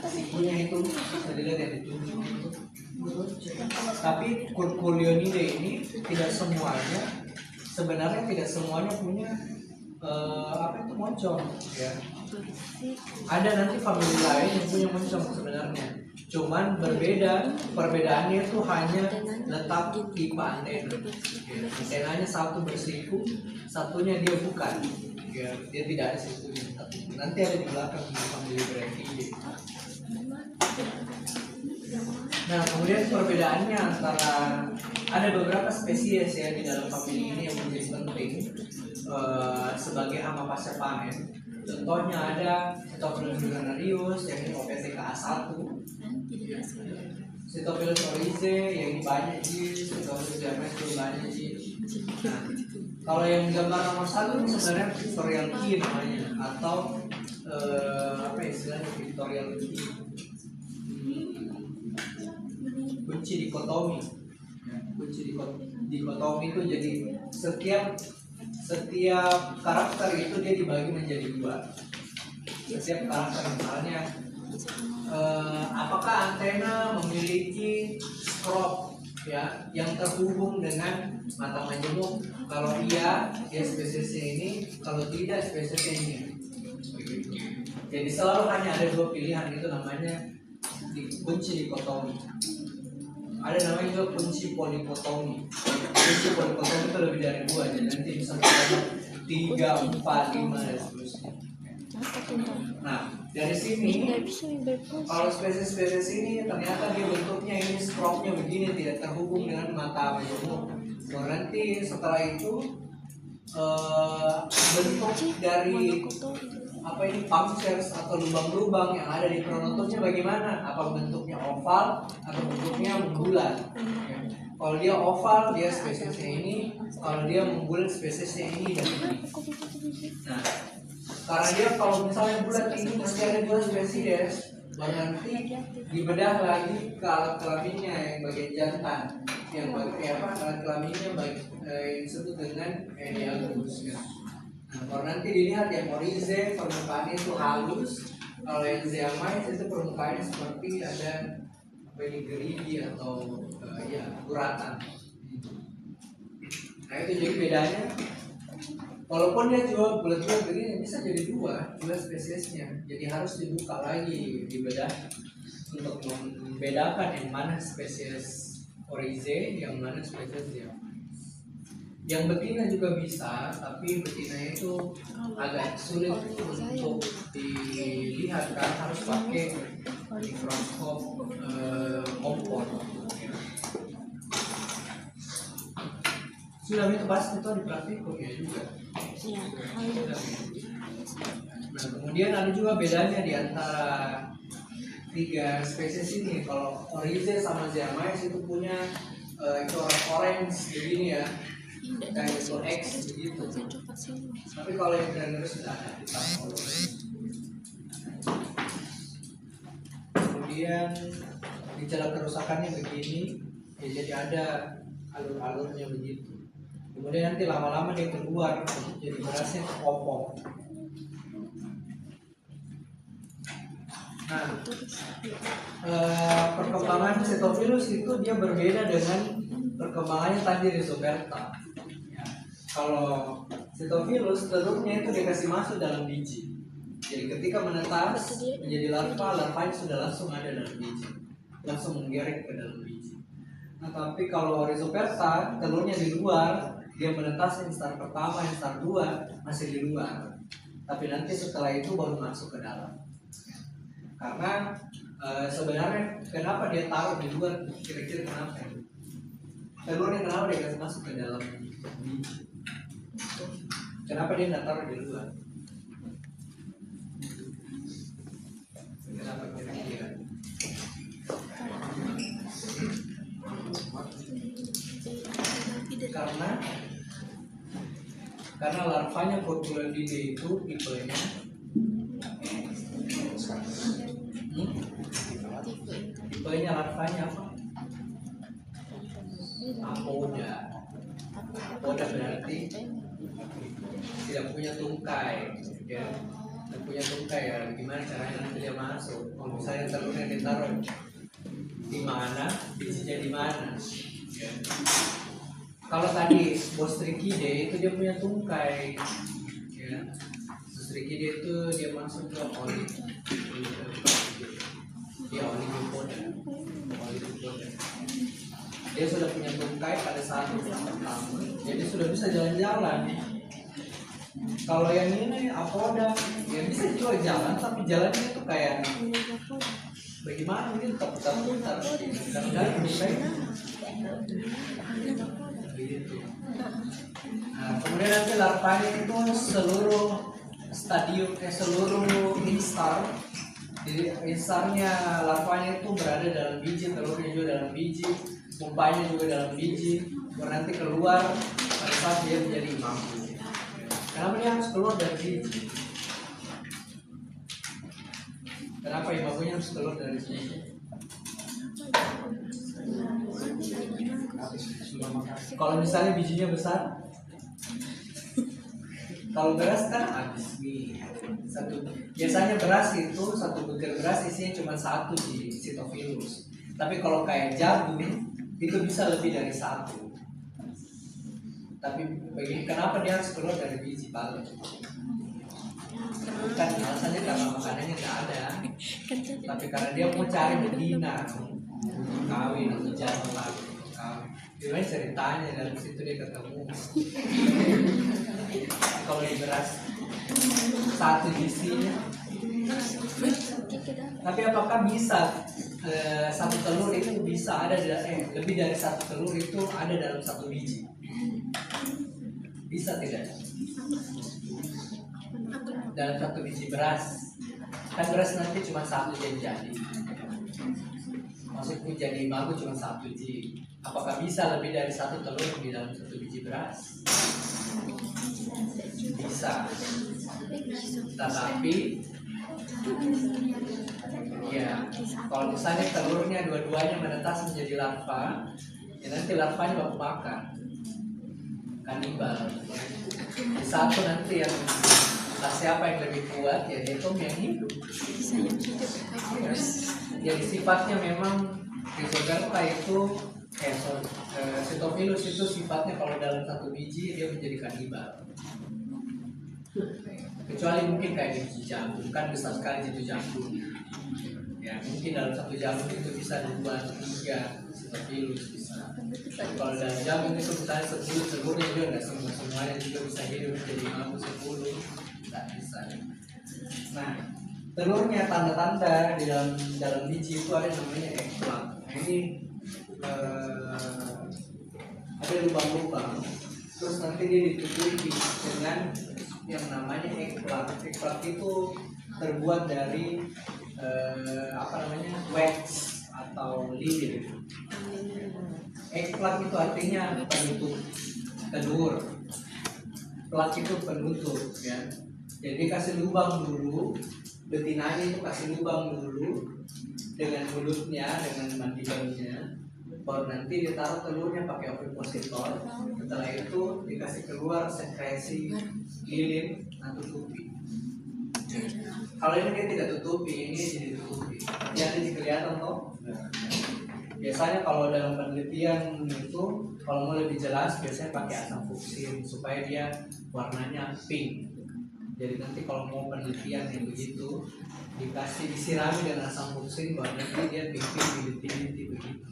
Sikunya itu bisa dilihat yang ditunjuk. Tapi Coculionidae ini tidak semuanya punya moncong ya. Ada nanti famili lain yang punya moncong sebenarnya. Cuman perbedaannya itu hanya letak tipe antena. Ya. Antenanya satu bersiku, satunya dia bukan. Ya, dia tidak ada sikunya. Nanti ada di belakang di famili Brachydae. Nah, kemudian perbedaannya antara ada beberapa spesies ya di dalam famili ini yang menjadi penting sebagai hama pasca panen. Contohnya ada Sitophilus granarius yang ini OPTKA1, Sitophilus orizae yang ini banyak sih, Sitophilus diameter itu banyak sih. Nah, kalau yang gambar nomor 1 ini sebenarnya Victorial key namanya atau istilahnya Victorial key. Kunci dikotomi. Kunci dikotomi itu jadi setiap karakter itu dia dibagi menjadi 2. Setiap karakter misalnya apakah antena memiliki skrob ya yang terhubung dengan mata majemuk? Kalau iya, dia spesiesnya ini. Kalau tidak, spesiesnya ini. Jadi selalu hanya ada 2 pilihan, itu namanya kunci dikotomi. Ada namanya juga kunci polikotomi. Kunci polikotomi itu lebih dari 2, jadi nanti bisa ada 3, 4, 5 dan seterusnya. Nah, dari sini kalau spesies-spesies ini ternyata dia bentuknya ini skrobnya begini, tidak terhubung dengan mata majemuk. Nanti setelah itu bentuk dari punctures atau lubang-lubang yang ada di pronotopnya bagaimana? Apa bentuknya oval atau bentuknya membulat? Ya. Kalau dia oval, dia spesiesnya ini. Kalau dia membulat, spesiesnya ini dan ini. Nah, karena dia kalau misalnya bulat ini masih ada 2 spesies, baru nanti dibedah lagi ke alat kelaminnya yang bagian jantan, yang alat kelaminnya yang disebut dengan diagus. Nah, kalau nanti dilihat yang orizae permukaannya itu halus, kalau yang zeamais itu permukaannya seperti ada gerigi atau guratan. Nah itu jadi bedanya. Walaupun dia juga bulat-bulat begini bisa jadi 2 spesiesnya. Jadi harus dibuka lagi, dibedah untuk membedakan yang mana spesies orizae, yang mana spesies zeamais. Yang betina juga bisa, tapi betina itu agak sulit untuk dilihat karena harus pakai mikroskop kompor. Sudah itu pasti itu di praktikum ya juga. Nah kemudian ada juga bedanya di antara 3 spesies ini. Kalau orizae sama zeamais itu punya corak orange begini ya, kayak itu X begitu. Tapi kalau yang granarius sudah ada hitam. Kemudian gejala kerusakannya begini, ya, jadi ada alur-alurnya begitu. Kemudian nanti lama-lama dia keluar, jadi berasnya kopong. Nah, perkembangan Sitophilus itu dia berbeda dengan perkembangannya tadi Rhizoberta. Ya. Kalau Sitophilus telurnya itu dikasih masuk dalam biji. Jadi ketika menetas menjadi larva, larvanya sudah langsung ada dalam biji, langsung menggerek ke dalam biji. Nah, tapi kalau Rhizoberta telurnya di luar, dia menetas instar pertama, instar 2 masih di luar. Tapi nanti setelah itu baru masuk ke dalam. Karena sebenarnya kenapa dia taruh di luar? Kira-kira kenapa? Telurnya kenapa dia kasih masuk ke dalam biji? Kenapa dia nggak taruh di luar? Kenapa kira-kira? Karena larvanya Cotyloididae itu tipenya tipenya larvanya apa? Apoda. Apoda berarti tidak punya tungkai, ya. Tidak punya tungkai ya. Gimana caranya nanti dia masuk? Kalau misalnya telurnya ditaruh di mana, bijinya di mana? Ya. Kalau tadi Bostrichidae itu dia punya tungkai, ya. Bostrichidae itu dia masuk ke oligopoda. Dia sudah punya tungkai pada saat pertama, jadi sudah bisa jalan-jalan. Kalau yang ini apoda, ya bisa juga jalan, tapi jalannya itu kayak bagaimana mungkin putar-putar, kadang-kadang begitu. Nah, kemudian nanti larvanya itu seluruh stadium, seluruh instar. Jadi instarnya larvanya itu berada dalam biji, telurnya juga dalam biji, pumpanya juga dalam biji. Nanti keluar pada saat dia menjadi mampu. Kenapa dia harus keluar dari biji? Kenapa imagonya harus keluar dari biji? Kalau misalnya bijinya besar, kalau beras kan habis nih. Biasanya beras itu satu butir beras isinya cuma satu di sitofilus. Tapi kalau kayak jagung itu bisa lebih dari satu. Tapi kenapa dia harus keluar dari biji paling? Bukan alasannya karena makanannya nggak ada, tapi karena dia mau cari betina, kawin atau jantan lagi kawin. Gimana ceritanya dalam situ dia ketemu? Kalau di beras satu isinya, tapi apakah bisa satu telur itu bisa ada lebih dari satu telur itu ada dalam satu biji? Bisa tidak? Dalam satu biji beras, kan beras nanti cuma satu jadi. Maksudku jadi imago cuma satu biji. Apakah bisa lebih dari satu telur di dalam satu biji beras? Bisa. Tetapi ya, kalau misalnya telurnya dua-duanya menetas menjadi larva, ya nanti larvanya baku makan, kanibal. Di satu nanti yang siapa yang lebih kuat ya dia tuh yang hidup. Jadi sifatnya memang Rhizogarpa itu Sitofilus itu sifatnya kalau dalam satu biji dia menjadi kanibal. Kecuali mungkin kayak biji jagung, kan besar sekali itu jagung. Ya mungkin dalam satu jagung itu bisa 2-3 Sitofilus bisa. Kalau dalam jagung itu misalnya 10 telurnya juga nggak semuanya juga bisa hidup jadi 10. Nggak bisa. Nah, telurnya tanda-tanda di dalam biji itu ada namanya eggplant. Ini ada lubang-lubang. Terus nanti dia ditutupi dengan yang namanya eggplant. Eggplant itu terbuat dari wax atau lilin. Eggplant itu artinya penutup telur. Plat itu penutup, ya. Jadi kasih lubang dulu, betinanya itu kasih lubang dulu dengan mulutnya, dengan mandibalnya, baru nanti ditaruh telurnya pakai ovipositor. Setelah itu dikasih keluar sekresi lilin, nah tutupi. Kalau ini dia tidak tutupi, ini jadi tutupi. Jadi kelihatan toh. Biasanya kalau dalam penelitian itu, kalau mau lebih jelas, biasanya pakai asam fuksin supaya dia warnanya pink. Jadi nanti kalau mau penelitian yang begitu, disirami dengan asam fuksin, baru nanti dia pink di binti-binti begitu.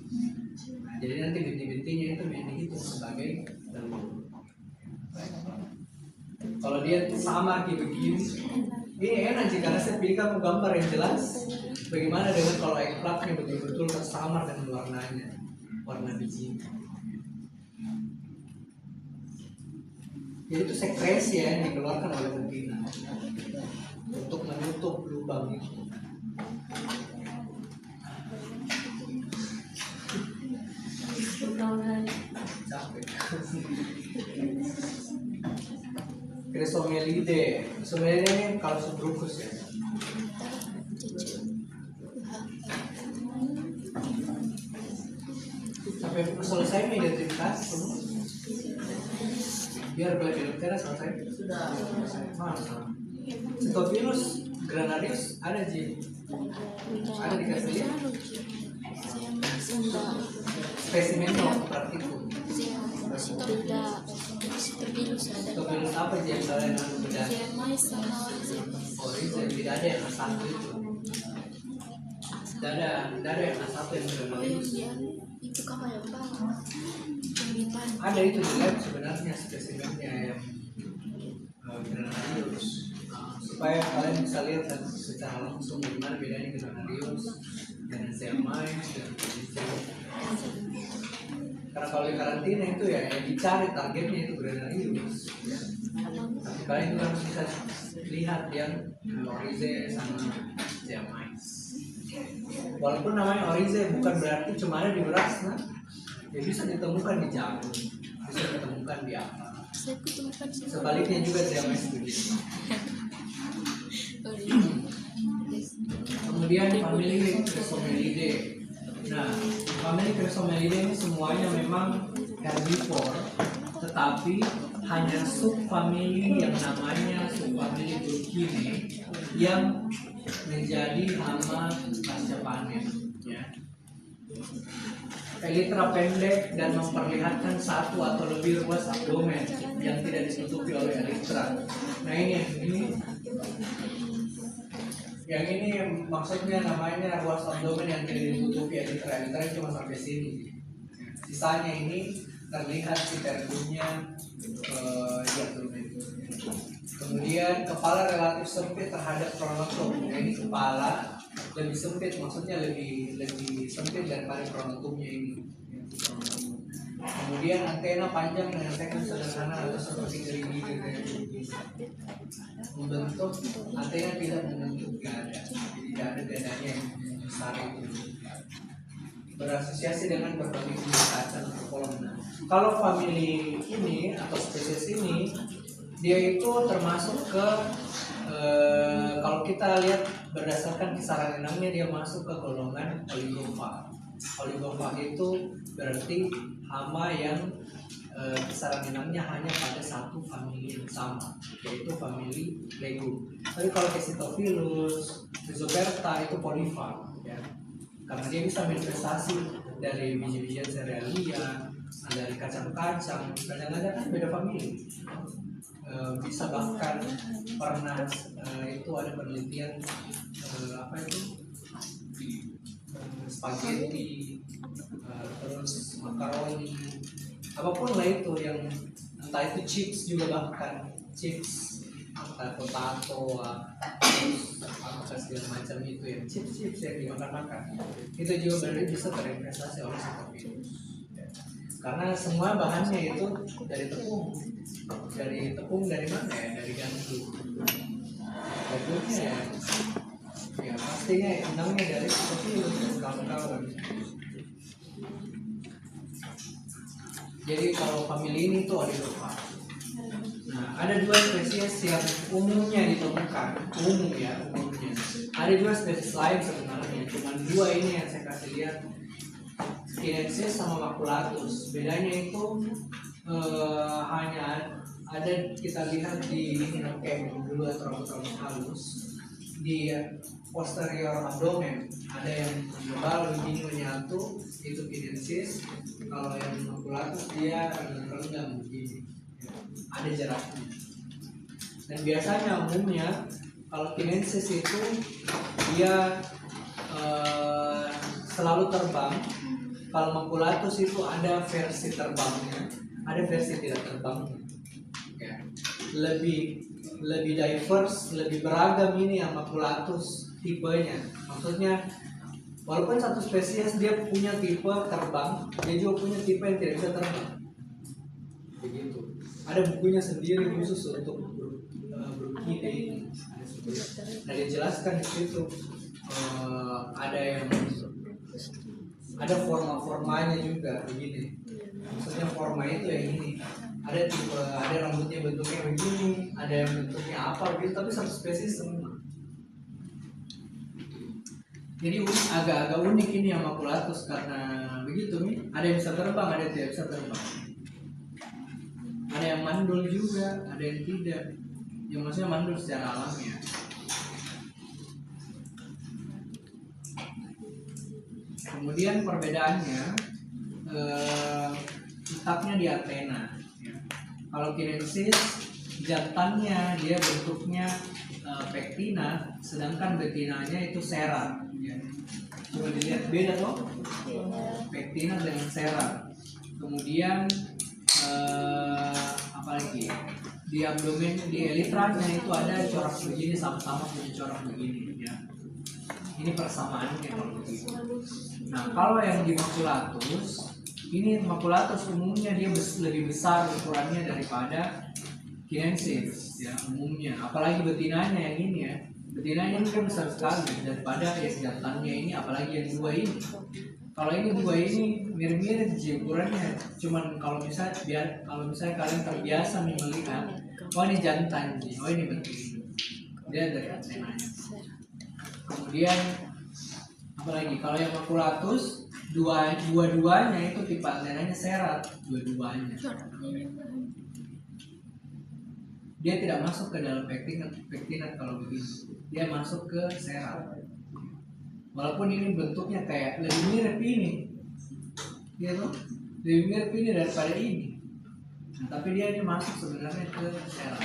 Nah, jadi nanti binti-bintinya itu begitu sebagai telur. Kalau dia sama begini, ini enak sih karena saya pilih kamu gambar yang jelas. Bagaimana dengan kalau eggplantnya betul-betul tersamar dengan warnanya, warna biji. Jadi itu sekresi yang dikeluarkan oleh betina untuk menutup lubang itu. Capek. Chrysomelidae. Chrysomelidae ini kalau subrucus ya. Sampai selesai mengidentifikasi semua. Biar Blepidoptera selesai. Sudah. Masa. Sitophilus granarius ada Ji. Ada dikasih lihat. Spesimennya berarti itu. Sitophilus apa Ji yang kalian harus beda? Oriza tidak ada yang A1 itu. Tidak ada yang A1 yang granarius. Itu kapal yang bang. Ada itu di lab sebenarnya spesimennya yang granarius. Supaya kalian bisa lihat dan secara langsung bagaimana bedanya granarius dengan siamais dan Penicillium. Karena kalau di karantina itu ya yang dicari targetnya itu granarius. Tapi kalian juga harus bisa lihat yang Oryzae sama siamais. Walaupun namanya Oryzae bukan berarti cuma ada di beras, nah, ya bisa ditemukan di jagung, bisa ditemukan di apa. Sebaliknya juga siamais begitu. Kemudian famili Chrysomelidae. Nah, famili Chrysomelidae ini semuanya memang herbivore, tetapi hanya subfamili yang namanya subfamili Burkinae yang menjadi hama pasca panen. Ya. Elytra pendek dan memperlihatkan satu atau lebih ruas abdomen yang tidak ditutupi oleh elytra. Nah ini maksudnya namanya ruas abdomen yang tidak ditutupi elytra. Elytra cuma sampai sini. Sisanya ini terlihat si tergumnya Kemudian kepala relatif sempit terhadap pronotum. Nah, ini kepala lebih sempit, maksudnya lebih sempit daripada pronotumnya ini. Kemudian antena panjang dengan teknik sederhana atau seperti gerigi. Membentuk antena tidak membentuk dada, jadi tidak ada dadanya yang besar itu. Berasosiasi dengan berbagai jenis kacang atau kolomna. Kalau famili ini atau spesies ini dia itu termasuk ke kalau kita lihat berdasarkan kisaran inangnya dia masuk ke golongan oligofag. Oligofag itu berarti hama yang kisaran inangnya hanya pada satu famili yang sama, yaitu famili Legum. Tapi kalau Sitophilus, Rhizoberta itu polifag, ya. Karena dia bisa manifestasi dari biji-bijian serealia, dari kacang-kacang, kadang-kadang kan beda famili. Bisa bahkan pernah itu ada penelitian spaghetti, terus makaroni, apapun lah itu yang entah itu chips juga, bahkan chips entah potato terus apa segala macam itu ya chips yang dimakan itu juga berarti bisa terinvestasi oleh Sitophilus. Karena semua bahannya itu dari tepung dari mana ya, dari gandum. Gandumnya ya pastinya inangnya dari Sitophilus dan kawan-kawan. Jadi kalau famili ini tuh oligofag. Nah, ada dua spesies yang umumnya ditemukan, umumnya. Ada dua spesies lain sebenarnya, cuma dua ini yang saya kasih lihat. Chinensis sama Maculatus. Bedanya itu hanya ada kita lihat di kayak dulu atau rambut halus di posterior abdomen ada yang global begini menyatu, itu Chinensis. Kalau yang Maculatus dia renggang begini, ada jaraknya. Dan biasanya umumnya kalau Chinensis itu dia selalu terbang. Kalau Maculatus itu ada versi terbangnya, ada versi tidak terbangnya. Ya. Lebih diverse, lebih beragam ini yang Maculatus tipenya. Maksudnya walaupun satu spesies dia punya tipe terbang, dia juga punya tipe yang tidak bisa terbang. Begitu. Ada bukunya sendiri khusus untuk Burkinae ini. Nah, dijelaskan di situ ada forma-formanya juga begini. Maksudnya forma itu yang ini. Ada rambutnya bentuknya begini, ada yang bentuknya apa gitu, tapi satu spesies semua. Jadi agak-agak unik ini yang makulatus karena begitu nih, ada yang bisa terbang, ada yang tidak bisa terbang. Ada yang mandul juga, ada yang tidak. Yang maksudnya mandul secara alamiah. Kemudian perbedaannya letaknya di antena. Ya. Kalau kinensis jantannya dia bentuknya pektina, sedangkan betinanya itu sera. Ya. Coba dilihat beda toh, pektina dengan sera. Kemudian apalagi di abdomen, di elitranya itu ada corak begini, sama-sama punya corak begini. Ya. Ini persamaannya kalau begitu. Nah kalau yang di makulatus, ini makulatus umumnya dia lebih besar ukurannya daripada kinensis ya umumnya, apalagi betinanya yang ini ya, betinanya ini kan besar sekali daripada yang jantannya ini, apalagi yang dua ini. Kalau ini dua ini mirip-mirip sih ukurannya, cuman kalau misalnya kalian terbiasa nih melihat, oh ini jantan sih, oh ini betina, dia dari antenanya. Kemudian apalagi kalau yang makulatus dua-duanya itu tipe antenanya serat, dua-duanya. Dia tidak masuk ke dalam pektinat kalau begitu, dia masuk ke serat. Walaupun ini bentuknya kayak lebih mirip ini, gitu, lebih mirip ini daripada ini. Nah, tapi dia ini masuk sebenarnya ke serat.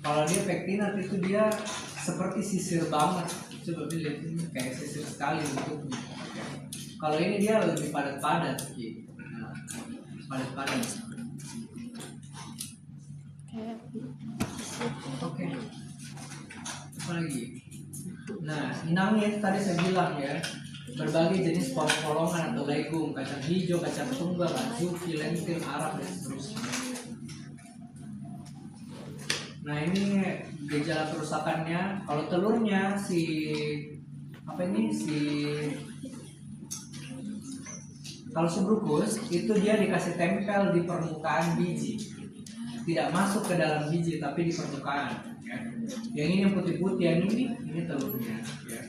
Kalau dia pektinat itu dia seperti sisir banget, coba lihat ini kayak sisir sekali bentuknya. Kalau ini dia lebih padat-padat, gitu. Nah, padat-padat. Oke. Apa lagi? Nah, inangnya itu tadi saya bilang ya, berbagai jenis polong-polongan atau legum, kacang hijau, kacang tunggal, azuki, lentil, arab, dan seterusnya. Nah ini gejala kerusakannya, kalau telurnya kalau subrukus itu dia dikasih tempel di permukaan biji, tidak masuk ke dalam biji tapi di permukaan. Ya. Yang ini yang putih-putih, yang ini telurnya. Ya.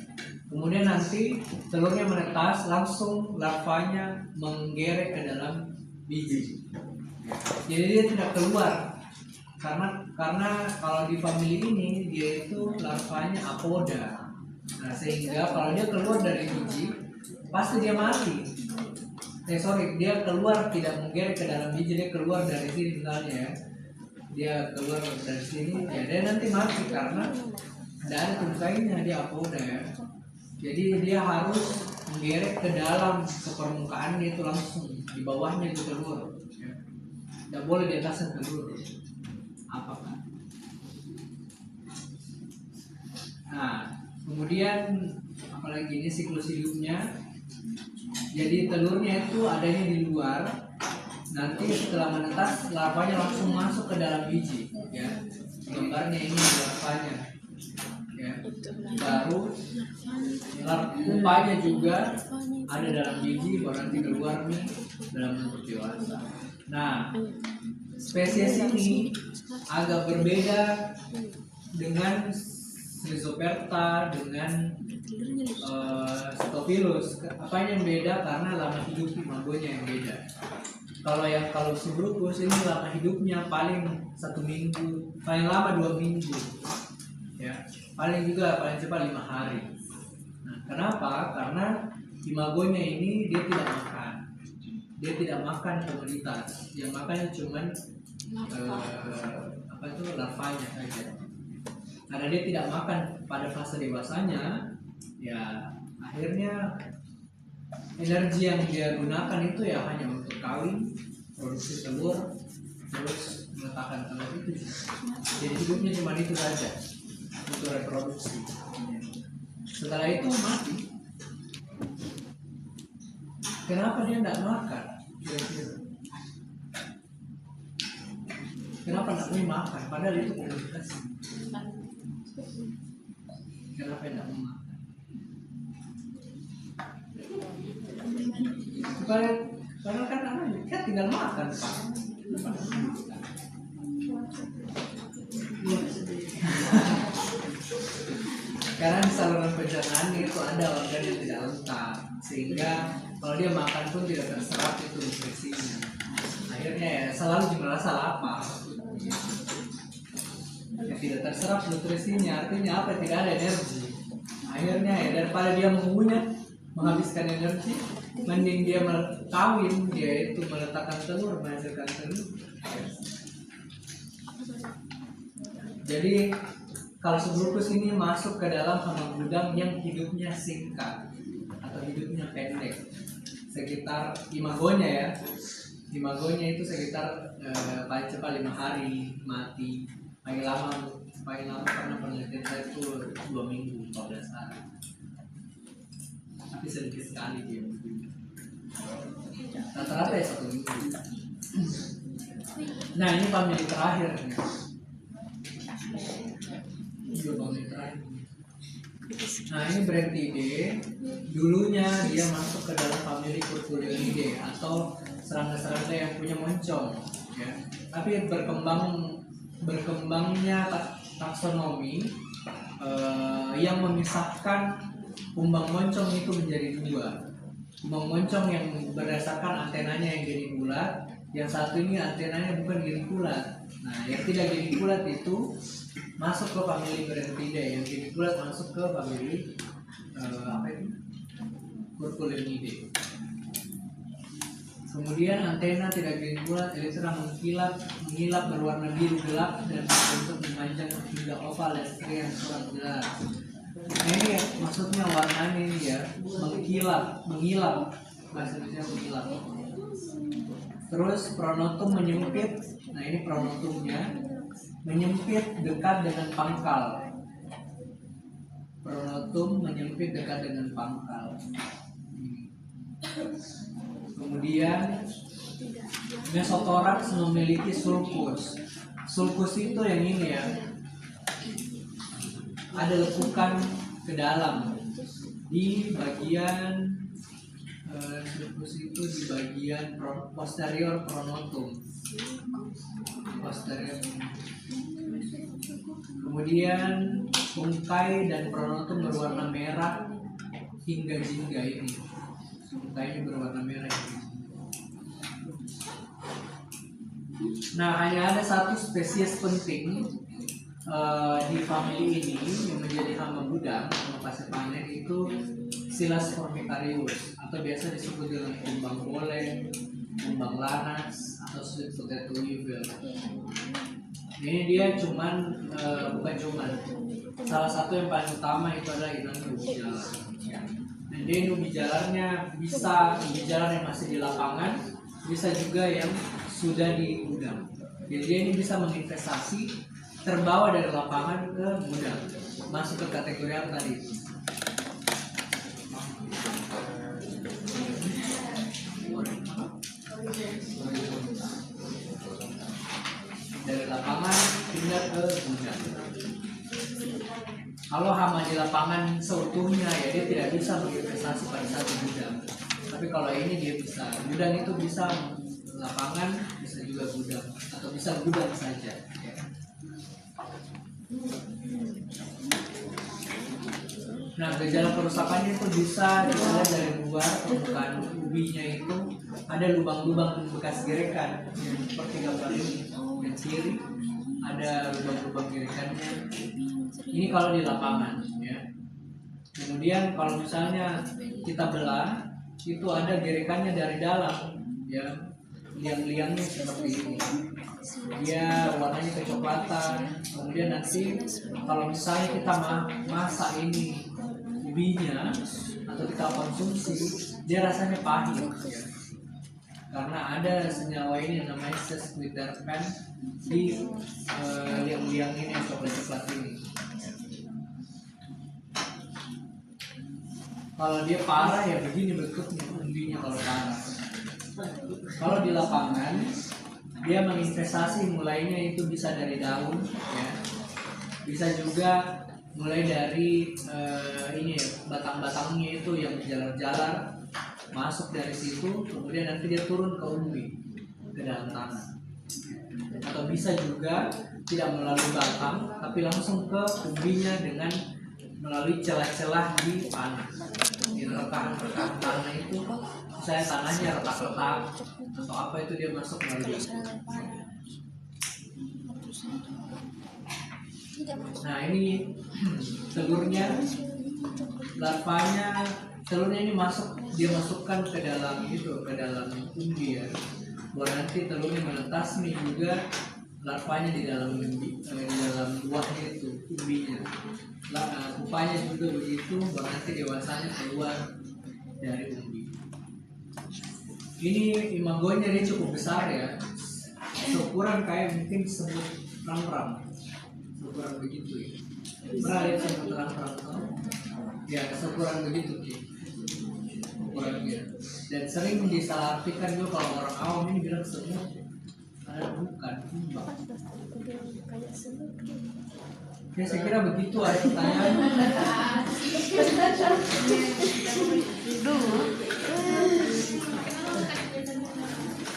Kemudian nanti telurnya menetas, langsung larvanya menggerek ke dalam biji. Ya. Jadi dia tidak keluar. Karena kalau di famili ini dia itu larvanya apoda. Nah sehingga kalau dia keluar dari biji pasti dia mati. Dia keluar tidak menggerek ke dalam biji, dia keluar dari sini misalnya ya. Dia keluar dari sini ya dia nanti mati karena tidak ada tungkainya, dia apoda ya. Jadi dia harus menggerek ke dalam, ke permukaannya itu langsung, di bawahnya itu telur ya. Tidak boleh di atasnya telur. Apakah? Nah, kemudian apalagi ini siklus hidupnya. Jadi telurnya itu adanya di luar. Nanti setelah menetas, larvanya langsung masuk ke dalam biji. Ya, gambarnya ini larvanya. Ya, baru pupanya juga ada dalam biji, baru nanti keluar nih dalam bentuk dewasa. Nah, spesies ini agak berbeda dengan Rhizoperta, dengan Staphylos. Apa yang beda? Karena lama hidup imagonya yang beda. Kalau subrukus ini lama hidupnya paling 1 minggu, paling lama 2 minggu, ya paling cepat 5 hari. Nah, kenapa? Karena imagonya ini dia tidak makan komoditas, yang makannya cuman larvanya saja. Karena dia tidak makan pada fase dewasanya, ya akhirnya energi yang dia gunakan itu ya hanya untuk kawin, produksi telur, terus meletakkan telur itu. Jadi hidupnya cuma itu saja untuk reproduksi. Setelah itu mati. Kenapa dia tidak makan? Kira-kira. Kenapa tidak mau makan? Padahal itu komoditas. Kenapa tidak mau makan? Karena kan anak tinggal makan, Pak. itu ada organ yang tidak lengkap, sehingga kalau dia makan pun tidak terserap itu nutrisinya. Akhirnya ya selalu merasa lapar. Ya, tidak terserap nutrisinya, artinya apa? Tidak ada energi. Akhirnya ya daripada dia mengunyah, menghabiskan energi, mending dia kawin, dia itu meletakkan telur, menghasilkan telur. Jadi kalau subulkus ini masuk ke dalam hama gudang yang hidupnya singkat atau hidupnya pendek, sekitar imagonya ya, imagonya itu sekitar paling cepat 5 hari mati, paling lama karena penelitian saya itu 2 minggu 14 hari, tapi sedikit sekali dia rata-rata ya 1 minggu. Nah ini famili terakhir nih. Nah ini Brentidae, dulunya dia masuk ke dalam famili Curculionidae atau serangga-serangga yang punya moncong, ya. Tapi berkembangnya taksonomi yang memisahkan kumbang moncong itu menjadi 2. Kumbang moncong yang berdasarkan antenanya yang jadi bulat, yang satu ini antenanya bukan genikulat. Nah yang tidak genikulat itu masuk ke famili Brentidae, yang jadi bulat masuk ke famili Curculionidae. Kemudian antena tidak genikulat, elektra mengkilap berwarna biru gelap dan berbentuk memanjang hingga oval dan yang kurang jelas. Nah, ini ya, maksudnya warnanya ini ya, mengilap, bahasa Indonesia mengilap. Terus pronotum menyempit, nah ini pronotumnya menyempit dekat dengan pangkal. Pronotum menyempit dekat dengan pangkal. Kemudian Mesothoraks memiliki sulcus. Sulcus itu yang ini ya, ada lekukan ke dalam di bagian sulcus itu di bagian posterior pronotum. Posterior. Kemudian tungkai dan pronotum berwarna merah hingga jingga ini. Tungkainya berwarna merah. Nah, hanya ada satu spesies penting di famili ini yang menjadi hama gudang, hama pasir panen itu Silas formicarius atau biasa disebut dengan kumbang bole, kumbang lanas atau sweet potato weevil. Ini dia bukan cuman salah satu yang paling utama itu adalah inang nubijalar. Dan dia nubijalarnya bisa nubijalar yang masih di lapangan, bisa juga yang sudah di gudang. Jadi dia ini bisa menginvestasi terbawa dari lapangan ke gudang, masuk ke kategori apa tadi? Dari lapangan pindah ke gudang. Kalau hama di lapangan seutuhnya ya dia tidak bisa berinvestasi pada satu gudang. Tapi kalau ini dia bisa. Gudang itu bisa lapangan, bisa juga gudang atau bisa gudang saja. Ya. Nah, gejala kerusakannya itu bisa dilihat dari luar, permukaan ubinya itu ada lubang-lubang bekas gerekan yang seperti gambar ini. Yang kiri ada lubang-lubang gerekannya. Ini kalau di lapangan, ya. Kemudian kalau misalnya kita belah, itu ada gerekannya dari dalam, ya. Liang-liangnya seperti ini. Dia warnanya kecoklatan. Kemudian nanti kalau misalnya kita masak ini ubinya atau kita konsumsi, dia rasanya pahit, ya. Karena ada senyawa ini yang namanya sesquiterpen di liang-liang ini yang coklat-coklat ini. Kalau dia parah ya begini bentuknya umbinya kalau parah. Kalau di lapangan dia menginvestasi mulainya itu bisa dari daun, ya. Bisa juga mulai dari ini ya, batang-batangnya itu yang jalar-jalar masuk dari situ, kemudian nanti dia turun ke umbi ke dalam tanah. Atau bisa juga tidak melalui batang, tapi langsung ke umbinya dengan melalui celah-celah di tanah. Di rekahan-rekahan tanah itu, misalnya tanahnya retak-retak atau apa itu dia masuk melalui itu. Nah ini telurnya, larvanya, telurnya ini dia masukkan ke dalam umbi ya. Buat nanti telurnya menetas nih juga larvanya di dalam buahnya itu, umbinya. Pupanya juga begitu, buat nanti dewasanya keluar dari umbi. Ini imagonya dia cukup besar ya, seukuran kayak mungkin semut rang-rang. Seukuran begitu ya. Pernah lihat semut rang-rang kan? Ya, seukuran begitu ya. Ukurannya. Dan sering disalahartikan juga kalau orang awam ini bilang semut, ada bukan kumbang. Ya saya kira begitu, ada pertanyaan.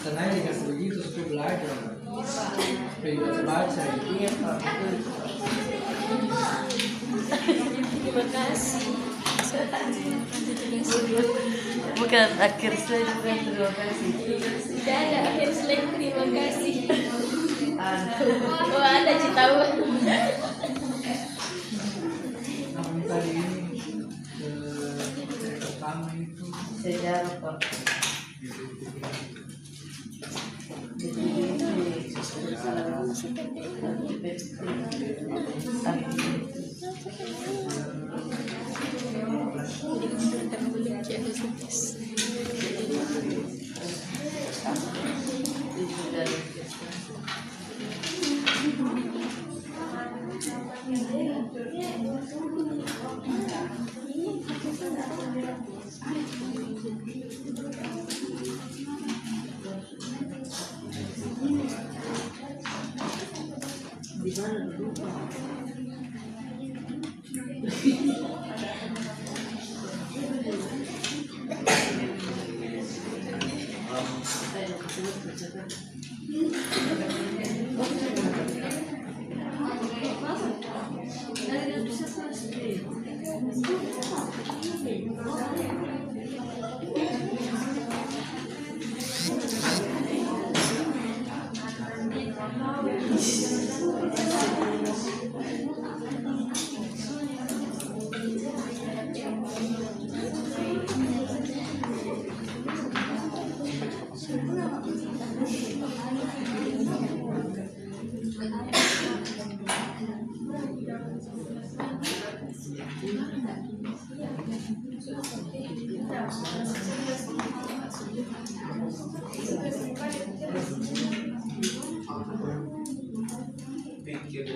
Senang dikasih begitu supaya belajar, supaya baca. Iya Pak. Terima kasih. Bukan akhir slide, bukan terima kasih. Tidak ada akhir slide terima kasih. Ada. Oh ada tahu. Namun tadi ini pertama itu Sejarah Pak. Di mana dulu Pak? pikir